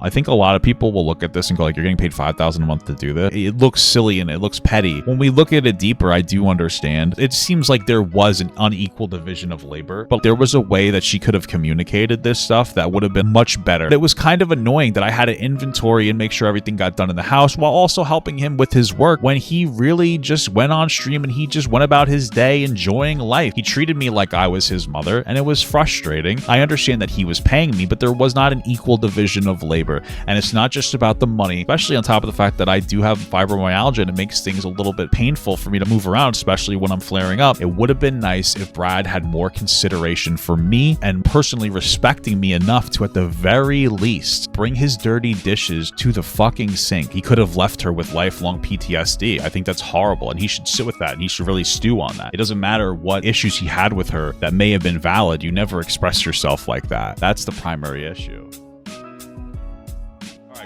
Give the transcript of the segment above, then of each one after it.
I think a lot of people will look at this and go like, you're getting paid $5,000 a month to do this. It looks silly and it looks petty. When we look at it deeper, I do understand. It seems like there was an unequal division of labor, but there was a way that she could have communicated this stuff that would have been much better. It was kind of annoying that I had to inventory and make sure everything got done in the house while also helping him with his work when he really just went on stream and he just went about his day enjoying life. He treated me like I was his mother, and it was frustrating. I understand that he was paying me, but there was not an equal division of labor. And it's not just about the money, especially on top of the fact that I do have fibromyalgia and it makes things a little bit painful for me to move around, especially when I'm flaring up. It would have been nice if Brad had more consideration for me and personally respecting me enough to, at the very least, bring his dirty dishes to the fucking sink. He could have left her with lifelong PTSD. I think that's horrible, and he should sit with that, and he should really stew on that. It doesn't matter what issues he had with her that may have been valid. You never express yourself like that. That's the primary issue.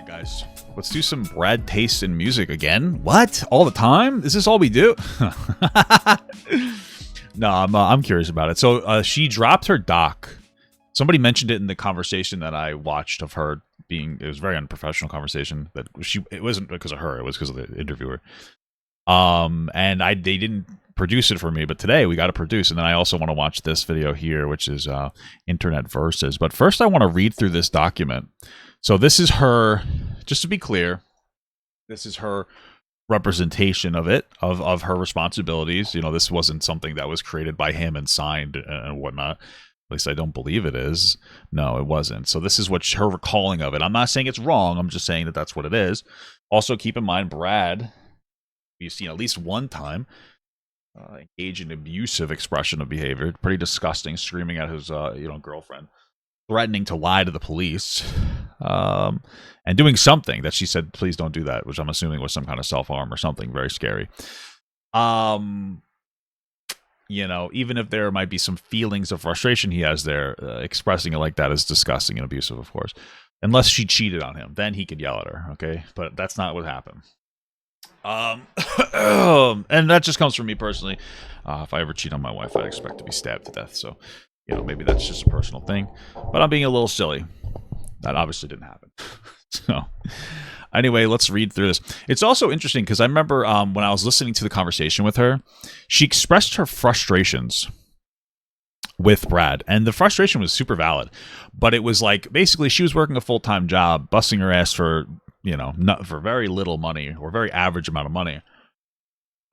Guys, let's do some BradTaste in music again. What? All the time? Is this all we do? No, I'm curious about it. So she dropped her doc. Somebody mentioned it in the conversation that I watched of her being. It was a very unprofessional conversation. That it wasn't because of her. It was because of the interviewer. And they didn't produce it for me, but today we got to produce. And then I also want to watch this video here, which is Internet Versus. But first, I want to read through this document. So this is her, just to be clear, this is her representation of it, of her responsibilities. You know, this wasn't something that was created by him and signed and whatnot. At least I don't believe it is. No, it wasn't. So this is what her recalling of it. I'm not saying it's wrong. I'm just saying that that's what it is. Also, keep in mind, Brad, we've seen at least one time engage in abusive expression of behavior. Pretty disgusting, screaming at his girlfriend, threatening to lie to the police, and doing something that she said, please don't do that, which I'm assuming was some kind of self-harm or something very scary. You know, even if there might be some feelings of frustration he has there, expressing it like that is disgusting and abusive, of course. Unless she cheated on him, then he could yell at her, okay? But that's not what happened. And that just comes from me personally. If I ever cheat on my wife, I'd expect to be stabbed to death, so... You know, maybe that's just a personal thing, but I'm being a little silly. That obviously didn't happen. So, anyway, let's read through this. It's also interesting because I remember when I was listening to the conversation with her, she expressed her frustrations with Brad, and the frustration was super valid. But it was like basically she was working a full-time job, busting her ass for, you know, not for very little money or very average amount of money.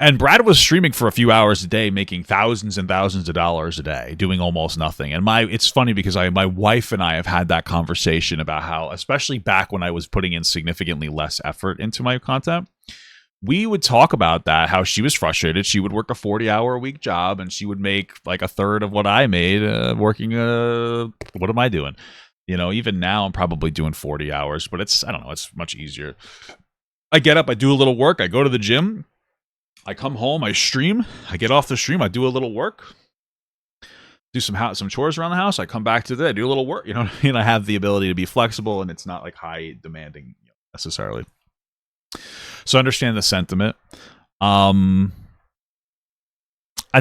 And Brad was streaming for a few hours a day, making thousands and thousands of dollars a day, doing almost nothing. And it's funny because my wife and I have had that conversation about how, especially back when I was putting in significantly less effort into my content, we would talk about that, how she was frustrated. She would work a 40-hour-a-week job, and she would make like a third of what I made working. What am I doing? You know, even now I'm probably doing 40 hours, but I don't know, it's much easier. I get up, I do a little work, I go to the gym. I come home, I stream, I get off the stream, I do a little work, do some chores around the house, I come back to that, I do a little work, you know what I mean? I have the ability to be flexible, and it's not like high demanding necessarily. So I understand the sentiment. At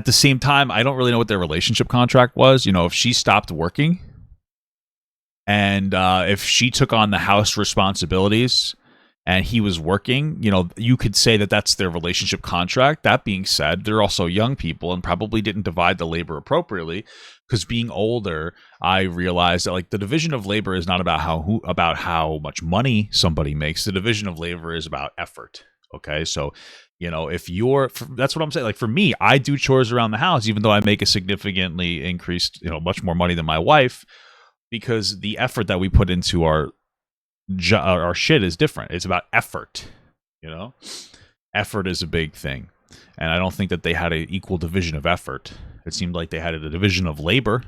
the same time, I don't really know what their relationship contract was. You know, if she stopped working and if she took on the house responsibilities and he was working, you know, you could say that that's their relationship contract. That being said, they're also young people and probably didn't divide the labor appropriately, because being older, I realized that like the division of labor is not about how much money somebody makes. The division of labor is about effort. Okay, so you know, that's what I'm saying. Like for me, I do chores around the house, even though I make a significantly increased, you know, much more money than my wife, because the effort that we put into our shit is different. It's about effort, you know. Effort is a big thing, and I don't think that they had an equal division of effort. It seemed like they had a division of labor,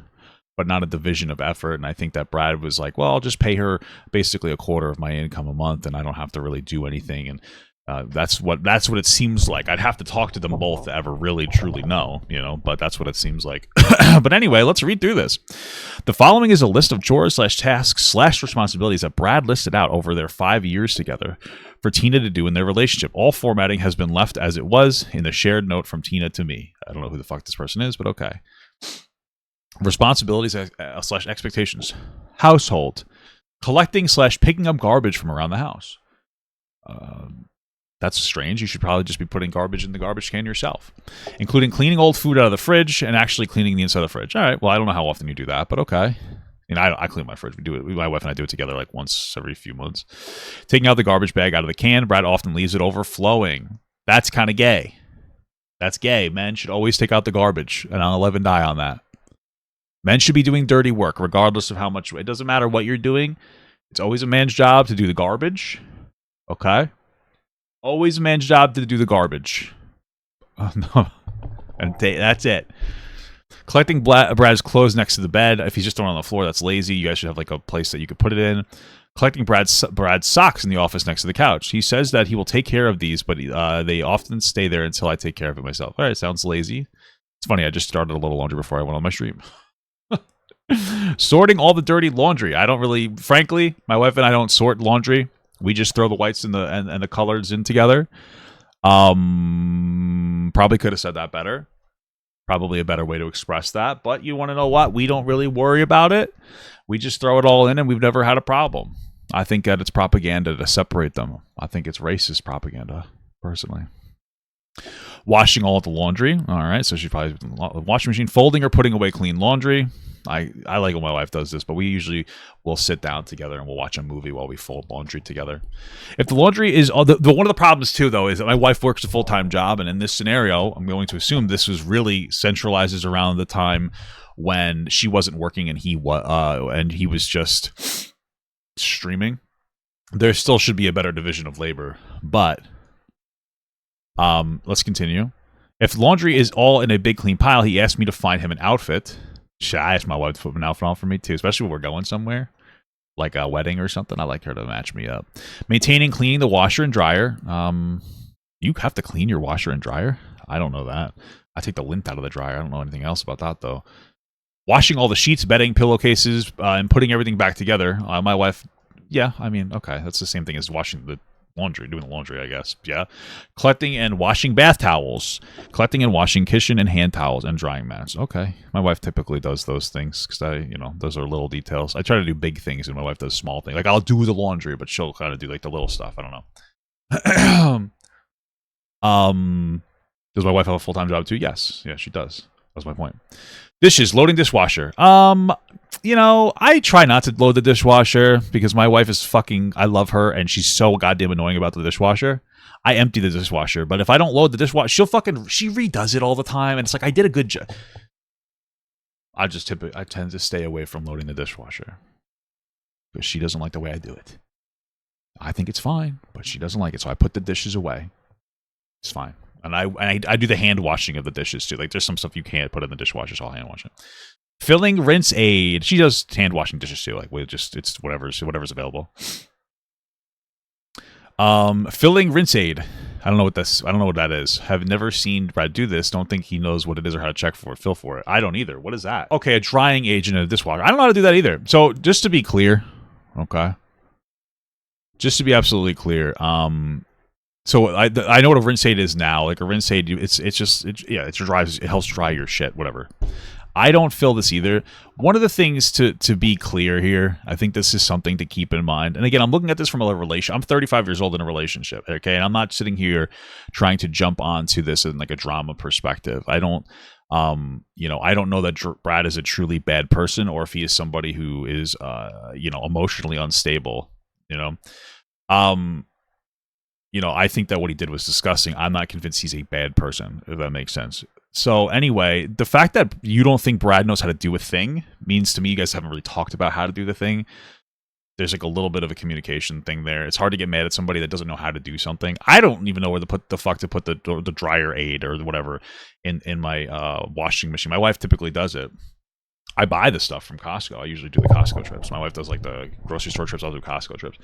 but not a division of effort. And I think that Brad was like, well, I'll just pay her basically a quarter of my income a month, and I don't have to really do anything. And that's what it seems like. I'd have to talk to them both to ever really truly know, you know, but that's what it seems like. But anyway, let's read through this. The following is a list of chores / tasks / responsibilities that Brad listed out over their 5 years together for Tina to do in their relationship. All formatting has been left as it was in the shared note from Tina to me. I don't know who the fuck this person is, but okay. Responsibilities / expectations. Household. Collecting / picking up garbage from around the house. That's strange. You should probably just be putting garbage in the garbage can yourself, including cleaning old food out of the fridge and actually cleaning the inside of the fridge. All right. Well, I don't know how often you do that, but okay. I clean my fridge. We do it. My wife and I do it together like once every few months. Taking out the garbage bag out of the can. Brad often leaves it overflowing. That's kind of gay. That's gay. Men should always take out the garbage, and I'll live and die on that. Men should be doing dirty work, regardless of how much. It doesn't matter what you're doing. It's always a man's job to do the garbage. Okay? Always a man's job to do the garbage. No. And that's it. Collecting Brad's clothes next to the bed. If he's just throwing on the floor, that's lazy. You guys should have like a place that you could put it in. Collecting Brad's socks in the office next to the couch. He says that he will take care of these, but they often stay there until I take care of it myself. All right, sounds lazy. It's funny, I just started a little laundry before I went on my stream. Sorting all the dirty laundry. I don't really, frankly, my wife and I don't sort laundry. We just throw the whites and the colors in together. Probably could have said that better. Probably a better way to express that. But you want to know what? We don't really worry about it. We just throw it all in, and we've never had a problem. I think that it's propaganda to separate them. I think it's racist propaganda, personally. Washing all of the laundry. All right, so she's probably washing machine. Folding or putting away clean laundry. I like when my wife does this, but we usually will sit down together and we'll watch a movie while we fold laundry together. If the laundry is one of the problems too, though, is that my wife works a full-time job, and in this scenario, I'm going to assume this was really centralizes around the time when she wasn't working and he was just streaming. There still should be a better division of labor, but let's continue. If laundry is all in a big clean pile, he asked me to find him an outfit. I asked my wife to put an outfit on for me too, especially when we're going somewhere, like a wedding or something. I like her to match me up. Maintaining, cleaning the washer and dryer. You have to clean your washer and dryer? I don't know that. I take the lint out of the dryer. I don't know anything else about that, though. Washing all the sheets, bedding, pillowcases, and putting everything back together. My wife, yeah, I mean, okay, that's the same thing as washing the laundry, doing the laundry, I guess. Yeah. Collecting and washing bath towels. Collecting and washing kitchen and hand towels and drying mats. Okay. My wife typically does those things because those are little details. I try to do big things and my wife does small things. Like I'll do the laundry, but she'll kind of do like the little stuff. I don't know. Does my wife have a full-time job too? Yes. Yeah, she does. That's my point. Dishes, loading dishwasher. I try not to load the dishwasher because my wife is I love her, and she's so goddamn annoying about the dishwasher. I empty the dishwasher, but if I don't load the dishwasher, she redoes it all the time, and it's like, I did a good job. I tend to stay away from loading the dishwasher because she doesn't like the way I do it. I think it's fine, but she doesn't like it, so I put the dishes away. It's fine. And I do the hand washing of the dishes too. Like there's some stuff you can't put in the dishwasher, so I'll hand wash it. Filling rinse aid. She does hand washing dishes too. Like it's whatever's available. Filling rinse aid. I don't know what that is. Have never seen Brad do this. Don't think he knows what it is or how to check for it. Fill for it. I don't either. What is that? Okay, a drying agent in a dishwasher. I don't know how to do that either. So just to be clear, okay. Just to be absolutely clear, so I know what a rinse aid is now. Like a rinse aid, it helps dry your shit, whatever. I don't fill this either. One of the things to be clear here, I think this is something to keep in mind. And again, I'm looking at this from a relation. I'm 35 years old in a relationship, okay? And I'm not sitting here trying to jump onto this in like a drama perspective. I don't know that Brad is a truly bad person or if he is somebody who is, emotionally unstable, I think that what he did was disgusting. I'm not convinced he's a bad person, if that makes sense. So anyway, the fact that you don't think Brad knows how to do a thing means to me you guys haven't really talked about how to do the thing. There's like a little bit of a communication thing there. It's hard to get mad at somebody that doesn't know how to do something. I don't even know where to put the dryer aid or whatever in my washing machine. My wife typically does it. I buy the stuff from Costco. I usually do the Costco trips. My wife does like the grocery store trips. I'll do Costco trips.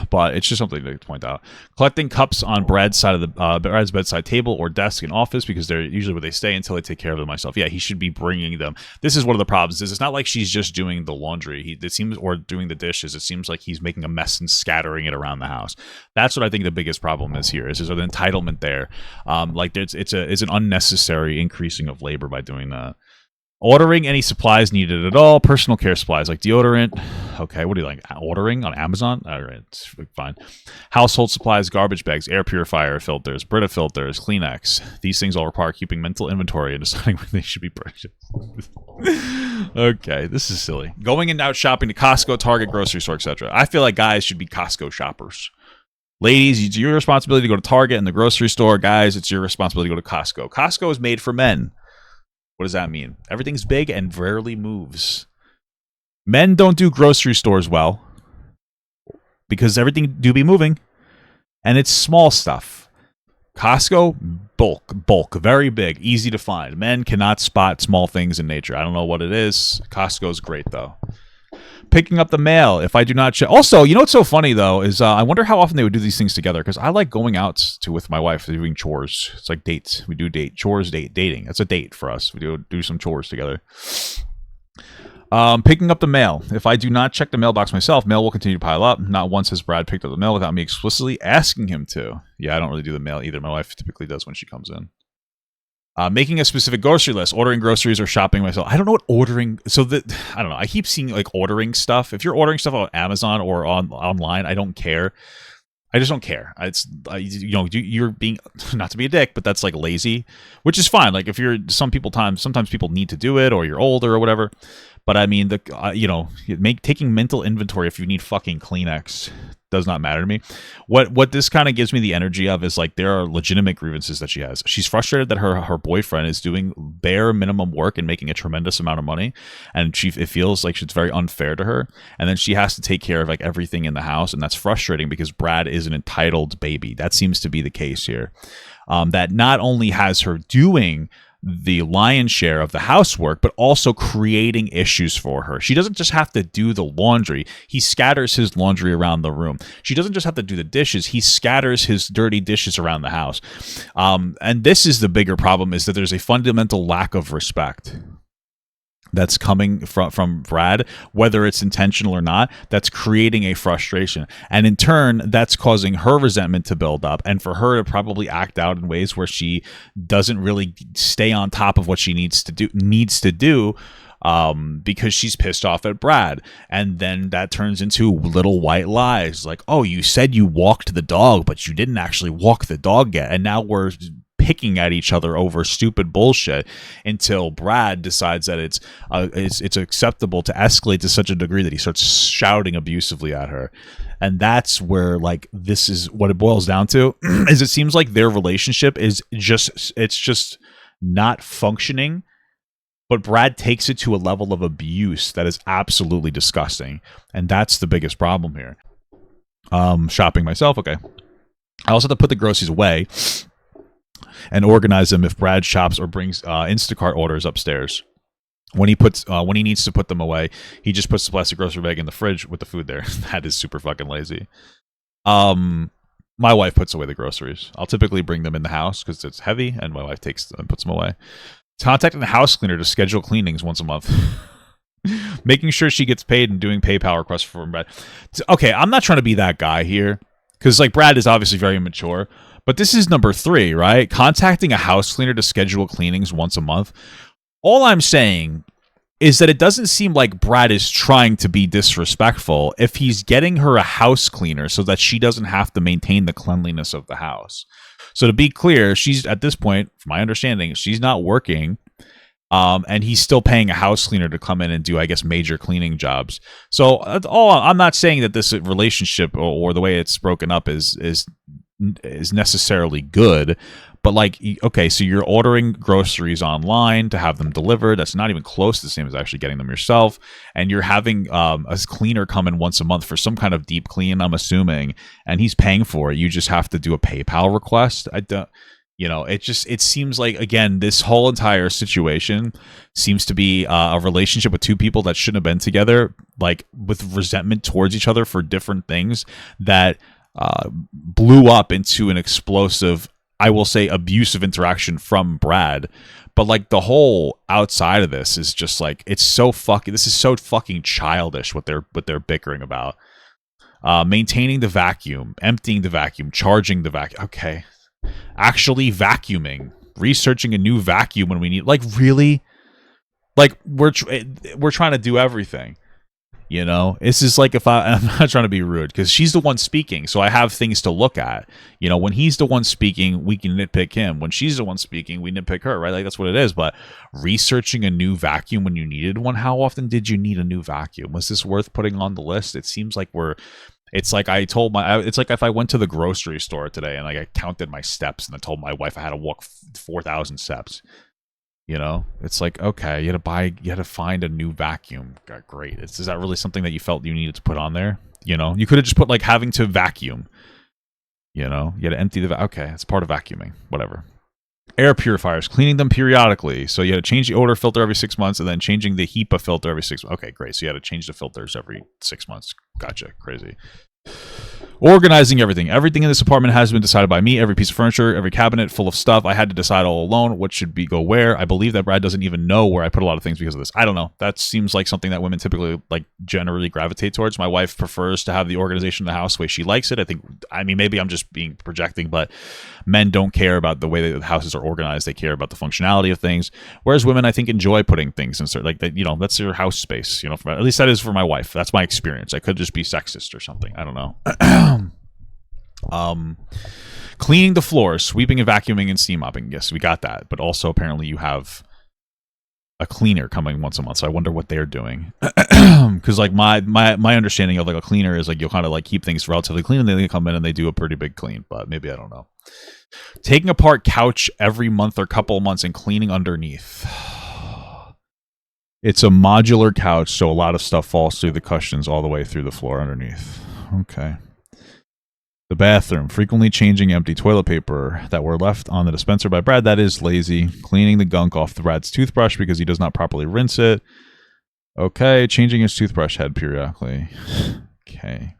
But it's just something to point out. Collecting cups on Brad's side of Brad's bedside table or desk in office because they're usually where they stay until they take care of them myself. Yeah, he should be bringing them. This is one of the problems. It's not like she's just doing the laundry. Or doing the dishes. It seems like he's making a mess and scattering it around the house. That's what I think the biggest problem is here. Is there's an entitlement there. It's an unnecessary increasing of labor by doing that. Ordering any supplies needed at all. Personal care supplies like deodorant. Okay, what do you like? Ordering on Amazon? All right, it's fine. Household supplies, garbage bags, air purifier filters, Brita filters, Kleenex. These things all require keeping mental inventory and deciding when they should be purchased. Okay, this is silly. Going and out shopping to Costco, Target, grocery store, etc. I feel like guys should be Costco shoppers. Ladies, it's your responsibility to go to Target and the grocery store. Guys, it's your responsibility to go to Costco. Costco is made for men. What does that mean? Everything's big and rarely moves. Men don't do grocery stores well because everything do be moving, and it's small stuff. Costco, bulk, very big, easy to find. Men cannot spot small things in nature. I don't know what it is. Costco's great, though. Picking up the mail if I do not check. Also, you know what's so funny, though, is I wonder how often they would do these things together, because I like going out with my wife doing chores. It's like dates. We do dating. That's a date for us. We do some chores together. Picking up the mail. If I do not check the mailbox myself, mail will continue to pile up. Not once has Brad picked up the mail without me explicitly asking him to. Yeah, I don't really do the mail either. My wife typically does when she comes in. Making a specific grocery list, ordering groceries or shopping myself. I don't know what ordering. I don't know. I keep seeing like ordering stuff. If you're ordering stuff on Amazon or online, I don't care. I just don't care. It's you're being, not to be a dick, but that's like lazy, which is fine. Like if you're sometimes people need to do it, or you're older or whatever. But I mean, taking mental inventory if you need fucking Kleenex does not matter to me. What this kind of gives me the energy of is like there are legitimate grievances that she has. She's frustrated that her boyfriend is doing bare minimum work and making a tremendous amount of money, and it feels like it's very unfair to her. And then she has to take care of like everything in the house, and that's frustrating because Brad is an entitled baby. That seems to be the case here. That not only has her doing the lion's share of the housework, but also creating issues for her. She doesn't just have to do the laundry. He scatters his laundry around the room. She doesn't just have to do the dishes. He scatters his dirty dishes around the house. And this is the bigger problem, is that there's a fundamental lack of respect that's coming from Brad, whether it's intentional or not, that's creating a frustration. And in turn, that's causing her resentment to build up, and for her to probably act out in ways where she doesn't really stay on top of what she needs to do because she's pissed off at Brad. And then that turns into little white lies like, oh, you said you walked the dog, but you didn't actually walk the dog yet. And now we're picking at each other over stupid bullshit until Brad decides that it's acceptable to escalate to such a degree that he starts shouting abusively at her. And that's where, like, this is what it boils down to, is it seems like their relationship is just not functioning, but Brad takes it to a level of abuse that is absolutely disgusting. And that's the biggest problem here. Shopping myself, okay. I also have to put the groceries away and organize them if Brad shops or brings Instacart orders upstairs. When he needs to put them away, he just puts the plastic grocery bag in the fridge with the food there. That is super fucking lazy. My wife puts away the groceries. I'll typically bring them in the house because it's heavy, and my wife takes them and puts them away. Contacting the house cleaner to schedule cleanings once a month. Making sure she gets paid and doing PayPal requests for Brad. Okay, I'm not trying to be that guy here, because like Brad is obviously very mature. But this is number 3, right? Contacting a house cleaner to schedule cleanings once a month. All I'm saying is that it doesn't seem like Brad is trying to be disrespectful if he's getting her a house cleaner so that she doesn't have to maintain the cleanliness of the house. So to be clear, she's, at this point, from my understanding, she's not working. And he's still paying a house cleaner to come in and do, I guess, major cleaning jobs. So I'm not saying that this relationship or the way it's broken up is necessarily good, but like, okay, so you're ordering groceries online to have them delivered. That's not even close to the same as actually getting them yourself. And you're having a cleaner come in once a month for some kind of deep clean, I'm assuming, and he's paying for it. You just have to do a PayPal request. It seems like, again, this whole entire situation seems to be a relationship with two people that shouldn't have been together, like with resentment towards each other for different things that blew up into an explosive, I will say, abusive interaction from Brad. But like the whole outside of this is just like, this is so fucking childish what they're bickering about. Maintaining the vacuum, emptying the vacuum, charging the vacuum. Okay. Actually vacuuming, researching a new vacuum when we need, like, really? Like we're trying to do everything. You know, this is like I'm not trying to be rude because she's the one speaking, so I have things to look at. You know, when he's the one speaking, we can nitpick him. When she's the one speaking, we nitpick her, right? Like that's what it is. But researching a new vacuum when you needed one, how often did you need a new vacuum? Was this worth putting on the list? It seems like it's like it's like if I went to the grocery store today and like I counted my steps and I told my wife I had to walk 4,000 steps. You know, it's like, okay, you had to find a new vacuum. Great. Is that really something that you felt you needed to put on there? You know, you could have just put like having to vacuum. You know, you had to empty okay, it's part of vacuuming. Whatever. Air purifiers, cleaning them periodically. So you had to change the odor filter every 6 months and then changing the HEPA filter every 6 months. Okay, great. So you had to change the filters every 6 months. Gotcha. Crazy. Organizing everything. Everything in this apartment has been decided by me. Every piece of furniture, every cabinet full of stuff. I had to decide all alone what should go where. I believe that Brad doesn't even know where I put a lot of things because of this. I don't know. That seems like something that women typically like generally gravitate towards. My wife prefers to have the organization of the house the way she likes it. I mean, maybe I'm just being projecting, but men don't care about the way that the houses are organized. They care about the functionality of things. Whereas women, I think, enjoy putting things in certain, like that. You know, that's your house space. You know, at least that is for my wife. That's my experience. I could just be sexist or something. I don't know. Cleaning the floors, sweeping and vacuuming and steam mopping. Yes, we got that. But also apparently you have a cleaner coming once a month. So I wonder what they're doing. Because like my understanding of like a cleaner is like you'll kind of like keep things relatively clean and then they come in and they do a pretty big clean. But maybe I don't know. Taking apart couch every month or couple of months and cleaning underneath. It's a modular couch, so a lot of stuff falls through the cushions all the way through the floor underneath. Okay. The bathroom, frequently changing empty toilet paper that were left on the dispenser by Brad. That is lazy. Cleaning the gunk off the Brad's toothbrush because he does not properly rinse it. Okay, changing his toothbrush head periodically. Okay.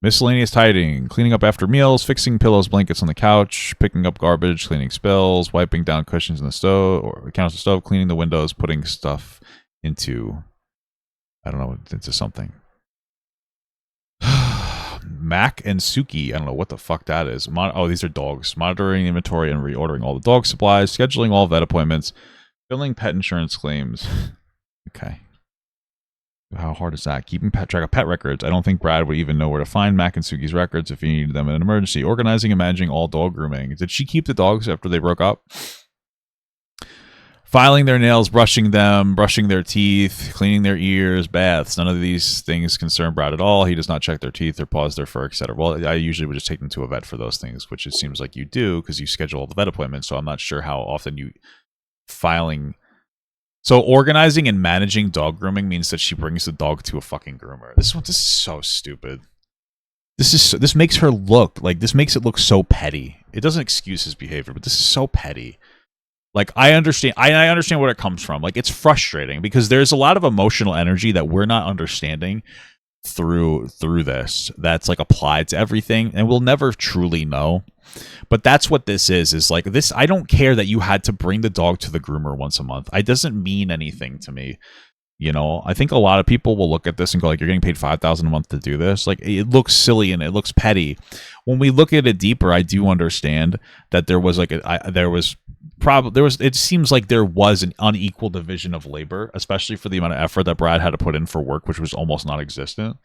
Miscellaneous tidying, cleaning up after meals, fixing pillows, blankets on the couch, picking up garbage, cleaning spills, wiping down cushions in the stove or counters of the stove, cleaning the windows, putting stuff into, I don't know, into something. Mac and Suki, I don't know what the fuck that is. These are dogs. Monitoring inventory and reordering all the dog supplies, scheduling all vet appointments, filling pet insurance claims. Okay. How hard is that? Keeping track of pet records. I don't think Brad would even know where to find Mac and Suki's records if he needed them in an emergency. Organizing and managing all dog grooming. Did she keep the dogs after they broke up? Filing their nails, brushing them, brushing their teeth, cleaning their ears, baths. None of these things concern Brad at all. He does not check their teeth or pause their fur, etc. Well, I usually would just take them to a vet for those things, which it seems like you do because you schedule all the vet appointments. So I'm not sure how often you filing. So organizing and managing dog grooming means that she brings the dog to a fucking groomer. This is so stupid. This makes her look like this makes it look so petty. It doesn't excuse his behavior, but this is so petty. Like, I understand where it comes from. Like, it's frustrating because there's a lot of emotional energy that we're not understanding through this that's like applied to everything, and we'll never truly know. But that's what this is like this. I don't care that you had to bring the dog to the groomer once a month. It doesn't mean anything to me. You know, I think a lot of people will look at this and go like, you're getting paid $5,000 a month to do this. Like, it looks silly and it looks petty. When we look at it deeper, I do understand that there was like it seems like there was an unequal division of labor, especially for the amount of effort that Brad had to put in for work, which was almost non-existent.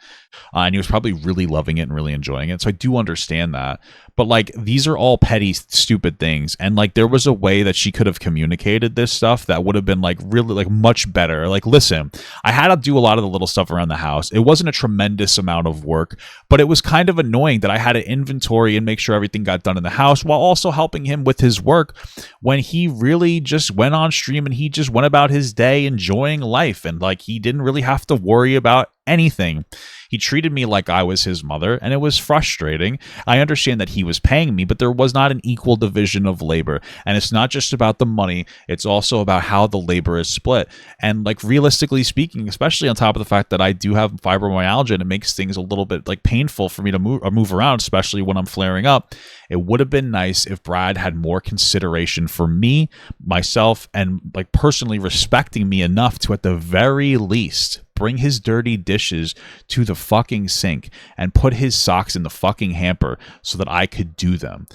And he was probably really loving it and really enjoying it. So I do understand that. But like, these are all petty, stupid things. And like, there was a way that she could have communicated this stuff that would have been like really like much better. Like, listen, I had to do a lot of the little stuff around the house. It wasn't a tremendous amount of work, but it was kind of annoying that I had to inventory and make sure everything got done in the house while also helping him with his work when he really just went on stream and he just went about his day enjoying life. And like, he didn't really have to worry about anything. He treated me like I was his mother, and it was frustrating. I understand that he was paying me, but there was not an equal division of labor. And it's not just about the money, it's also about how the labor is split. And like, realistically speaking, especially on top of the fact that I do have fibromyalgia and it makes things a little bit like painful for me to move around, especially when I'm flaring up, it would have been nice if Brad had more consideration for me, myself, and like personally respecting me enough to at the very least bring his dirty dishes to the fucking sink and put his socks in the fucking hamper so that I could do them.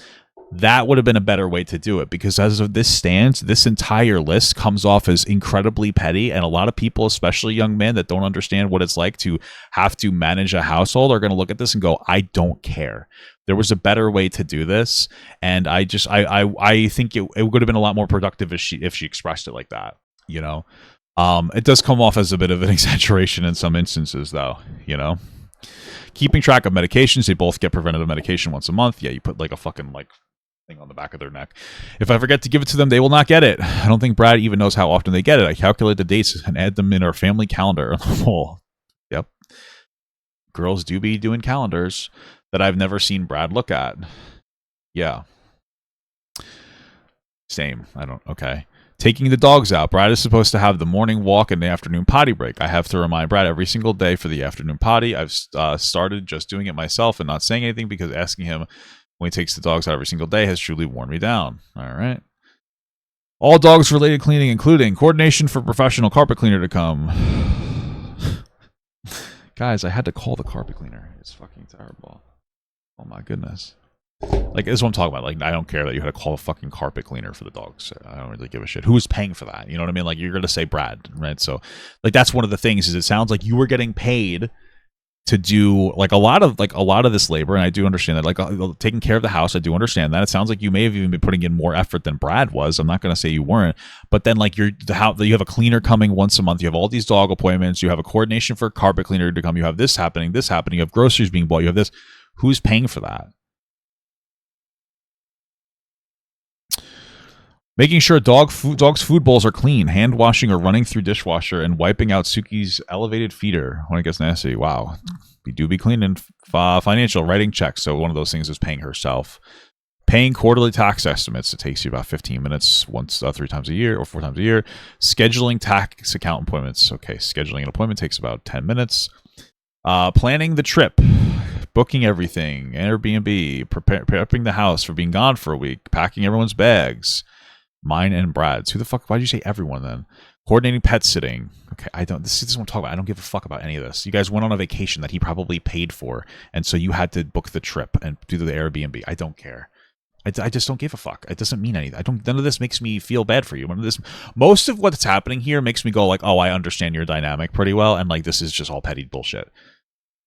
That would have been a better way to do it, because as of this stands, this entire list comes off as incredibly petty, and a lot of people, especially young men that don't understand what it's like to have to manage a household, are going to look at this and go, I don't care. There was a better way to do this, and I think it would have been a lot more productive if she expressed it like that, you know. It does come off as a bit of an exaggeration in some instances, though, you know. Keeping track of medications, they both get preventative medication once a month. Yeah, you put like a fucking like thing on the back of their neck. If I forget to give it to them, they will not get it. I don't think Brad even knows how often they get it. I calculate the dates and add them in our family calendar. Oh, yep. Girls do be doing calendars that I've never seen Brad look at. Yeah. Same. Okay. Taking the dogs out. Brad is supposed to have the morning walk and the afternoon potty break. I have to remind Brad every single day for the afternoon potty. I've started just doing it myself and not saying anything, because asking him when he takes the dogs out every single day has truly worn me down. All right. All dogs related cleaning, including coordination for professional carpet cleaner to come. Guys, I had to call the carpet cleaner. It's fucking terrible. Oh my goodness. Like, this is what I'm talking about. Like, I don't care that you had to call a fucking carpet cleaner for the dogs. I don't really give a shit. Who is paying for that? You know what I mean? Like, you're going to say Brad, right? So, like, that's one of the things, is it sounds like you were getting paid to do like a lot of this labor, and I do understand that. Like, taking care of the house, I do understand that. It sounds like you may have even been putting in more effort than Brad was. I'm not going to say you weren't, but then like you have a cleaner coming once a month. You have all these dog appointments. You have a coordination for a carpet cleaner to come. You have this happening. You have groceries being bought. You have this. Who's paying for that? Making sure dogs' food bowls are clean, hand washing or running through dishwasher, and wiping out Suki's elevated feeder when it gets nasty. Wow. We do be cleaning financial, writing checks. So one of those things is paying herself. Paying quarterly tax estimates. It takes you about 15 minutes 3 times a year or 4 times a year. Scheduling tax account appointments. Okay, scheduling an appointment takes about 10 minutes. Planning the trip. Booking everything. Airbnb. Prepping the house for being gone for a week. Packing everyone's bags. Mine and Brad's. Who the fuck? Why'd you say everyone then? Coordinating pet sitting. Okay, this is what I'm talking about. I don't give a fuck about any of this. You guys went on a vacation that he probably paid for, and so you had to book the trip and do the Airbnb. I don't care. I just don't give a fuck. It doesn't mean anything. None of this makes me feel bad for you. Most of what's happening here makes me go like, oh, I understand your dynamic pretty well, and like this is just all petty bullshit.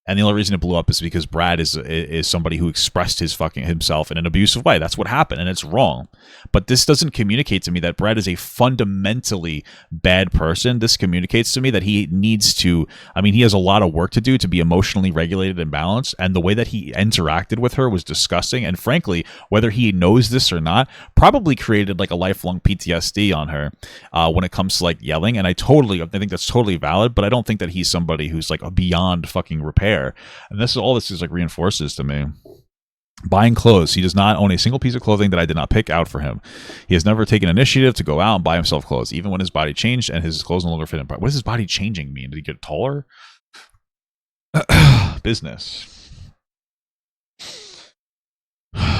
And the only reason it blew up is because Brad is somebody who expressed himself in an abusive way. That's what happened, and it's wrong. But this doesn't communicate to me that Brad is a fundamentally bad person. This communicates to me that he needs to, he has a lot of work to do to be emotionally regulated and balanced, and the way that he interacted with her was disgusting. And frankly, whether he knows this or not, probably created like a lifelong PTSD on her when it comes to like yelling. And I think that's totally valid, but I don't think that he's somebody who's like beyond fucking repair. And this is like reinforces to me. Buying clothes. He does not own a single piece of clothing that I did not pick out for him. He has never taken initiative to go out and buy himself clothes, even when his body changed and his clothes no longer fit him. What does his body changing mean? Did he get taller? Business.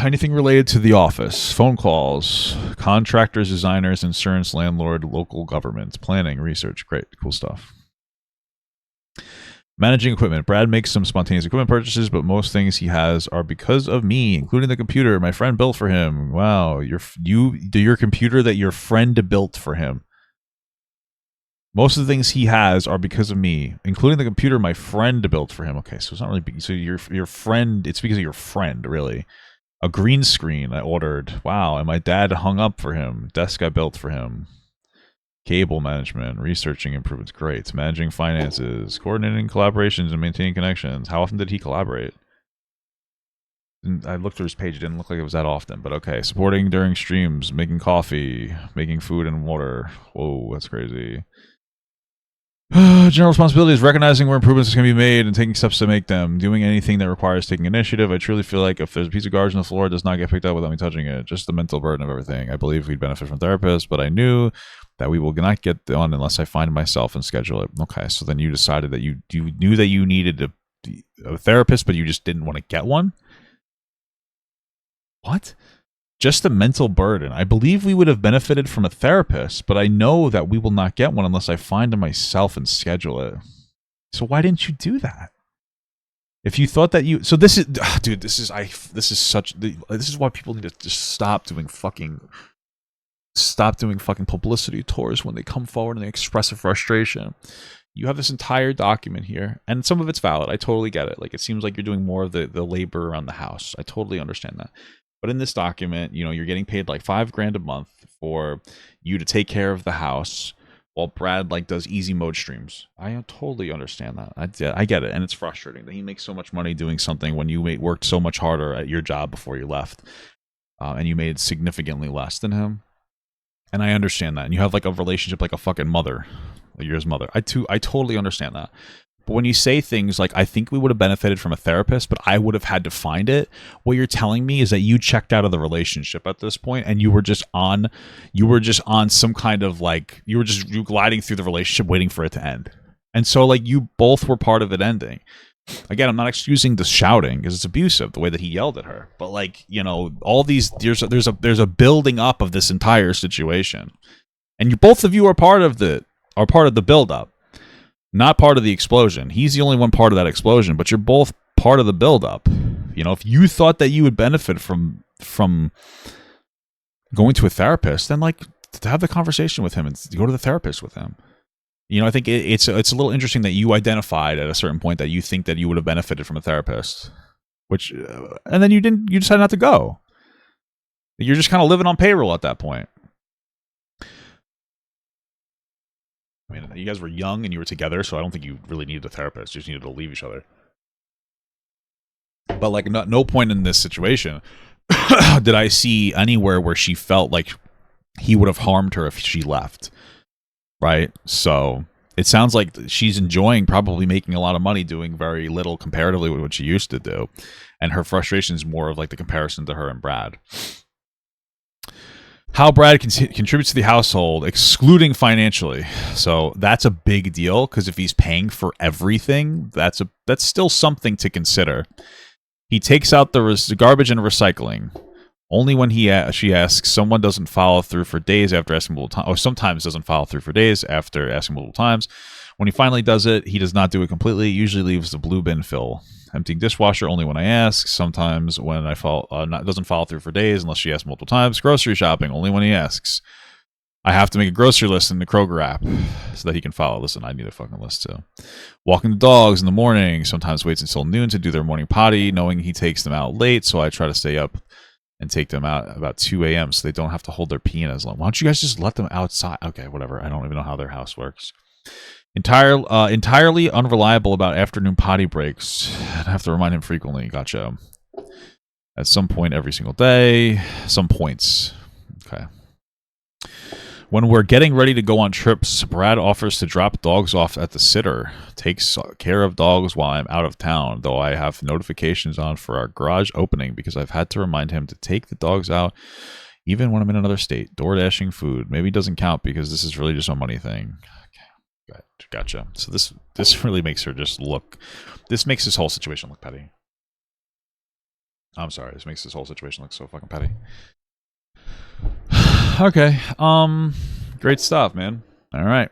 Anything related to the office. Phone calls. Contractors, designers, insurance, landlord, local governments. Planning, research. Great. Cool stuff. Managing equipment. Brad makes some spontaneous equipment purchases, but most things he has are because of me, including the computer my friend built for him. Wow, your computer that your friend built for him. Most of the things he has are because of me, including the computer my friend built for him. Okay, so it's not really so your friend. It's because of your friend, really. A green screen I ordered. Wow, and my dad hung up for him. Desk I built for him. Cable management, researching improvements, great. Managing finances, coordinating collaborations and maintaining connections. How often did he collaborate? I looked through his page, it didn't look like it was that often, but okay. Supporting during streams, making coffee, making food and water. Whoa, that's crazy. General responsibility is recognizing where improvements can be made and taking steps to make them. Doing anything that requires taking initiative. I truly feel like if there's a piece of garbage on the floor, it does not get picked up without me touching it. Just the mental burden of everything. I believe we'd benefit from therapists, but I knew that we will not get on unless I find myself and schedule it. Okay, so then you decided that you knew that you needed a therapist, but you just didn't want to get one? What? Just the mental burden. I believe we would have benefited from a therapist, but I know that we will not get one unless I find it myself and schedule it. So why didn't you do that? If you thought that you, so this is, dude, this is this is why people need to just stop doing fucking publicity tours when they come forward and they express a frustration. You have this entire document here, and some of it's valid. I totally get it. Like, it seems like you're doing more of the labor around the house. I totally understand that. But in this document, you know, you're getting paid like $5,000 a month for you to take care of the house while Brad like does easy mode streams. I totally understand that. I get it, and it's frustrating that he makes so much money doing something when you worked so much harder at your job before you left, and you made significantly less than him. And I understand that. And you have like a relationship like a fucking mother. Like you're his mother. I totally understand that. But when you say things like, I think we would have benefited from a therapist, but I would have had to find it, what you're telling me is that you checked out of the relationship at this point, and you were just on some kind of like, you gliding through the relationship waiting for it to end. And so like you both were part of it ending. Again, I'm not excusing the shouting because it's abusive, the way that he yelled at her. But like, you know, all these, there's a building up of this entire situation. And both of you are part of the build up. Not part of the explosion. He's the only one part of that explosion, but you're both part of the buildup. You know, if you thought that you would benefit from going to a therapist, then like to have the conversation with him and go to the therapist with him. You know, I think it's a little interesting that you identified at a certain point that you think that you would have benefited from a therapist, which and then you decided not to go. You're just kind of living on payroll at that point. I mean, you guys were young and you were together, so I don't think you really needed a therapist. You just needed to leave each other. But like, no point in this situation did I see anywhere where she felt like he would have harmed her if she left. Right? So it sounds like she's enjoying probably making a lot of money doing very little comparatively with what she used to do. And her frustration is more of like the comparison to her and Brad. How Brad contributes to the household, excluding financially. So that's a big deal, because if he's paying for everything, that's still something to consider. He takes out the garbage and recycling only when she asks. Someone doesn't follow through for days after asking multiple times, or sometimes doesn't follow through for days after asking multiple times. When he finally does it, he does not do it completely. He usually leaves the blue bin fill. Emptying dishwasher only when I ask. Sometimes when I doesn't follow through for days unless she asks multiple times. Grocery shopping only when he asks. I have to make a grocery list in the Kroger app so that he can follow. Listen, I need a fucking list too. Walking the dogs in the morning. Sometimes waits until noon to do their morning potty, knowing he takes them out late, so I try to stay up and take them out about 2 a.m. so they don't have to hold their pee in as long. Why don't you guys just let them outside? Okay, whatever. I don't even know how their house works. Entirely unreliable about afternoon potty breaks. I have to remind him frequently. Gotcha. At some point every single day. Some points. Okay. When we're getting ready to go on trips, Brad offers to drop dogs off at the sitter. Takes care of dogs while I'm out of town, though I have notifications on for our garage opening because I've had to remind him to take the dogs out even when I'm in another state. Door dashing food. Maybe it doesn't count because this is really just a money thing. Gotcha. So this really makes her just look. This makes this whole situation look petty. I'm sorry. This makes this whole situation look so fucking petty. Okay. Great stuff, man. All right.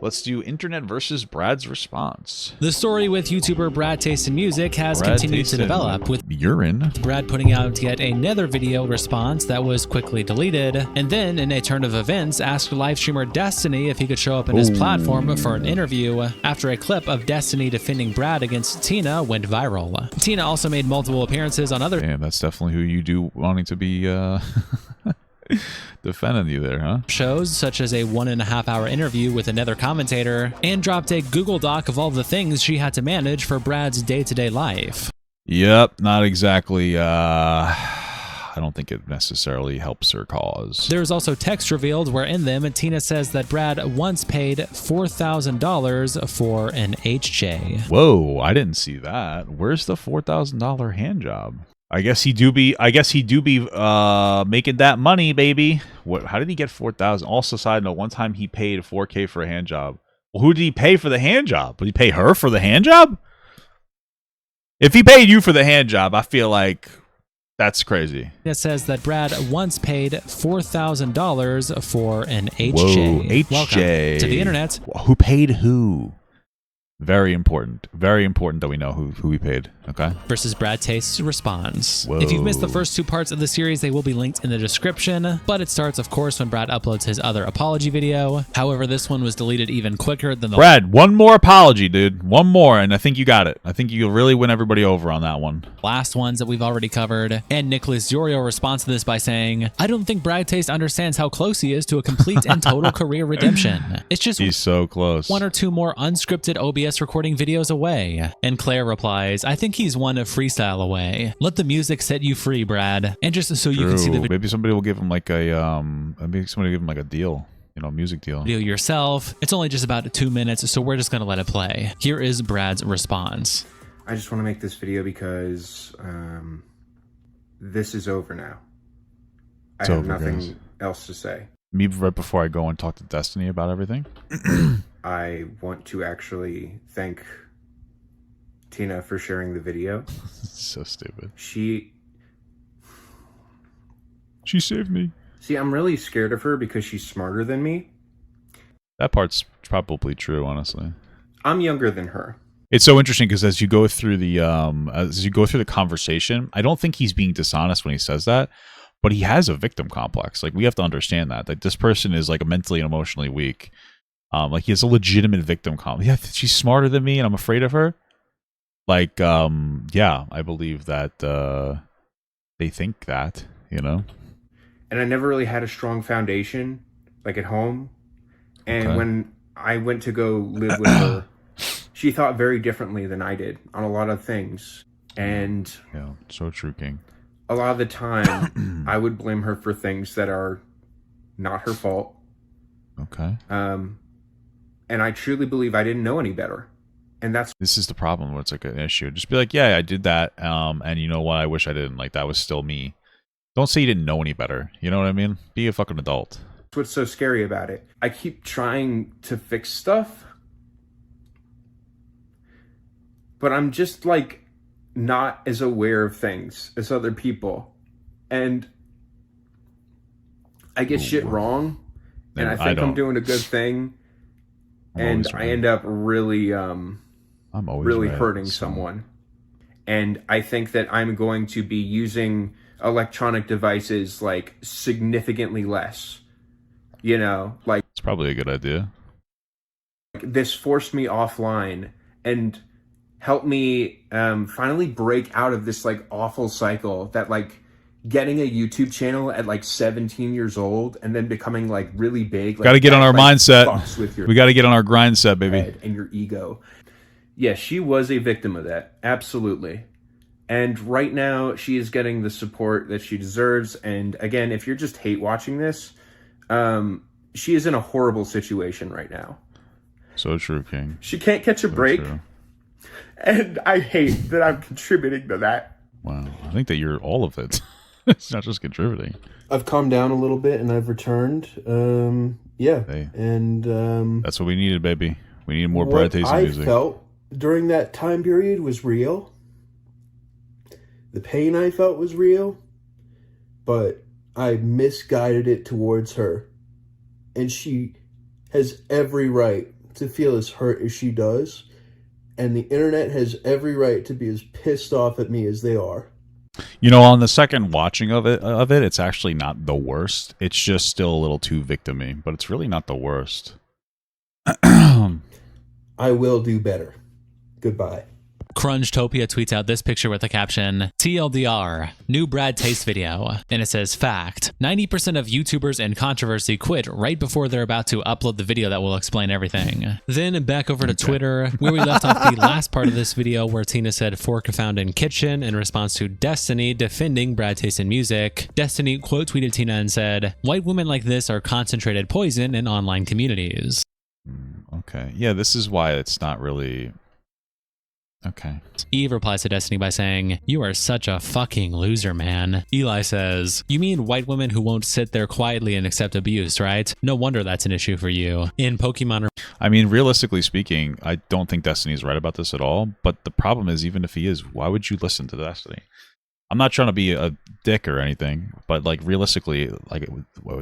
Let's do internet versus Brad's response. The story with YouTuber BradTaste in Music has continued to develop, with urine. Brad putting out yet another video response that was quickly deleted, and then in a turn of events asked live streamer Destiny if he could show up in his platform for an interview after a clip of Destiny defending Brad against Tina went viral. Tina also made multiple appearances on other... Damn, that's definitely who you do wanting to be defending you there, huh? Shows, such as a 1.5 hour interview with another commentator, and dropped a Google Doc of all the things she had to manage for Brad's day-to-day life. Yep, not exactly, I don't think it necessarily helps her cause. There's also text revealed where in them Tina says that Brad once paid $4,000 for an HJ. Whoa, I didn't see that. Where's the $4,000 hand job? I guess he do be making that money, baby. What? How did he get 4,000? Also, side note, one time he paid $4K for a hand job. Well, who did he pay for the hand job? Did he pay her for the hand job? If he paid you for the hand job, I feel like that's crazy. It says that Brad once paid $4,000 for an HJ. Whoa, HJ. Welcome to the internet. Who paid who? Very important that we know who we paid. Okay. Versus BradTaste responds. Whoa. If you've missed the first 2 parts of the series, they will be linked in the description, but it starts, of course, when Brad uploads his other apology video. However, this one was deleted even quicker than the Brad, one more apology, dude. One more, and I think you got it. I think you'll really win everybody over on that one. last ones that we've already covered. And Nicholas Jorio responds to this by saying, I don't think BradTaste understands how close he is to a complete and total career redemption. It's just he's so close. 1 or 2 more unscripted OBS recording videos away. And Claire replies, I think he's one freestyle away. Let the music set you free, Brad. And just so you can see the video. Maybe somebody will give him like a maybe somebody will give him like a deal. You know, music deal. Video yourself. It's only just about 2 minutes, so we're just gonna let it play. Here is Brad's response. I just want to make this video because this is over now. I have nothing else to say. Me right before I go and talk to Destiny about everything. I want to actually thank Tina for sharing the video. So stupid. She saved me. See, I'm really scared of her because she's smarter than me. That part's probably true, honestly. I'm younger than her. It's so interesting because as you go through the conversation, I don't think he's being dishonest when he says that, but he has a victim complex. Like, we have to understand that this person is like mentally and emotionally weak. Like, he has a legitimate victim complex. Yeah, she's smarter than me, and I'm afraid of her. Like, yeah, I believe that they think that, you know. And I never really had a strong foundation, like at home. And when I went to go live with her, she thought very differently than I did on a lot of things. And yeah, so true, King. A lot of the time, I would blame her for things that are not her fault. Okay. And I truly believe I didn't know any better. And this is the problem where it's like an issue. Just be like, yeah, I did that. And you know what? I wish I didn't. Like, that was still me. Don't say you didn't know any better. You know what I mean? Be a fucking adult. That's what's so scary about it. I keep trying to fix stuff, but I'm just like not as aware of things as other people. And I get shit wrong, and I think I'm doing a good thing, and I end up really really hurting someone. And I think that I'm going to be using electronic devices like significantly less, you know, like it's probably a good idea. This forced me offline and helped me finally break out of this like awful cycle that like getting a YouTube channel at like 17 years old and then becoming like really big. Like, got to get on our mindset. We got to get on our grind set, baby. And your ego. Yeah, she was a victim of that. Absolutely. And right now, she is getting the support that she deserves. And again, if you're just hate watching this, she is in a horrible situation right now. So true, King. She can't catch a break. True. And I hate that I'm contributing to that. Wow. I think that you're all of it. It's not just contributing. I've calmed down a little bit and I've returned. Yeah. Hey. And that's what we needed, baby. We needed more BradTaste music. I felt during that time period was real. The pain I felt was real, but I misguided it towards her. And she has every right to feel as hurt as she does. And the internet has every right to be as pissed off at me as they are. You know, on the second watching of it, it's actually not the worst. It's just still a little too victim-y, but it's really not the worst. I will do better. Goodbye. Crunchtopia tweets out this picture with the caption, TLDR, new BradTaste video. And it says, fact, 90% of YouTubers in controversy quit right before they're about to upload the video that will explain everything. Then back over to Twitter, where we left off the last part of this video where Tina said fork found in kitchen in response to Destiny defending BradTaste in music. Destiny quote tweeted Tina and said, white women like this are concentrated poison in online communities. Okay. Yeah, this is why it's not really... Okay. Eve replies to Destiny by saying, you are such a fucking loser, man. Eli says, you mean white women who won't sit there quietly and accept abuse, right? No wonder that's an issue for you. In Pokemon... I mean, realistically speaking, I don't think Destiny's right about this at all, but the problem is, even if he is, why would you listen to Destiny? I'm not trying to be a dick or anything, but like realistically, like,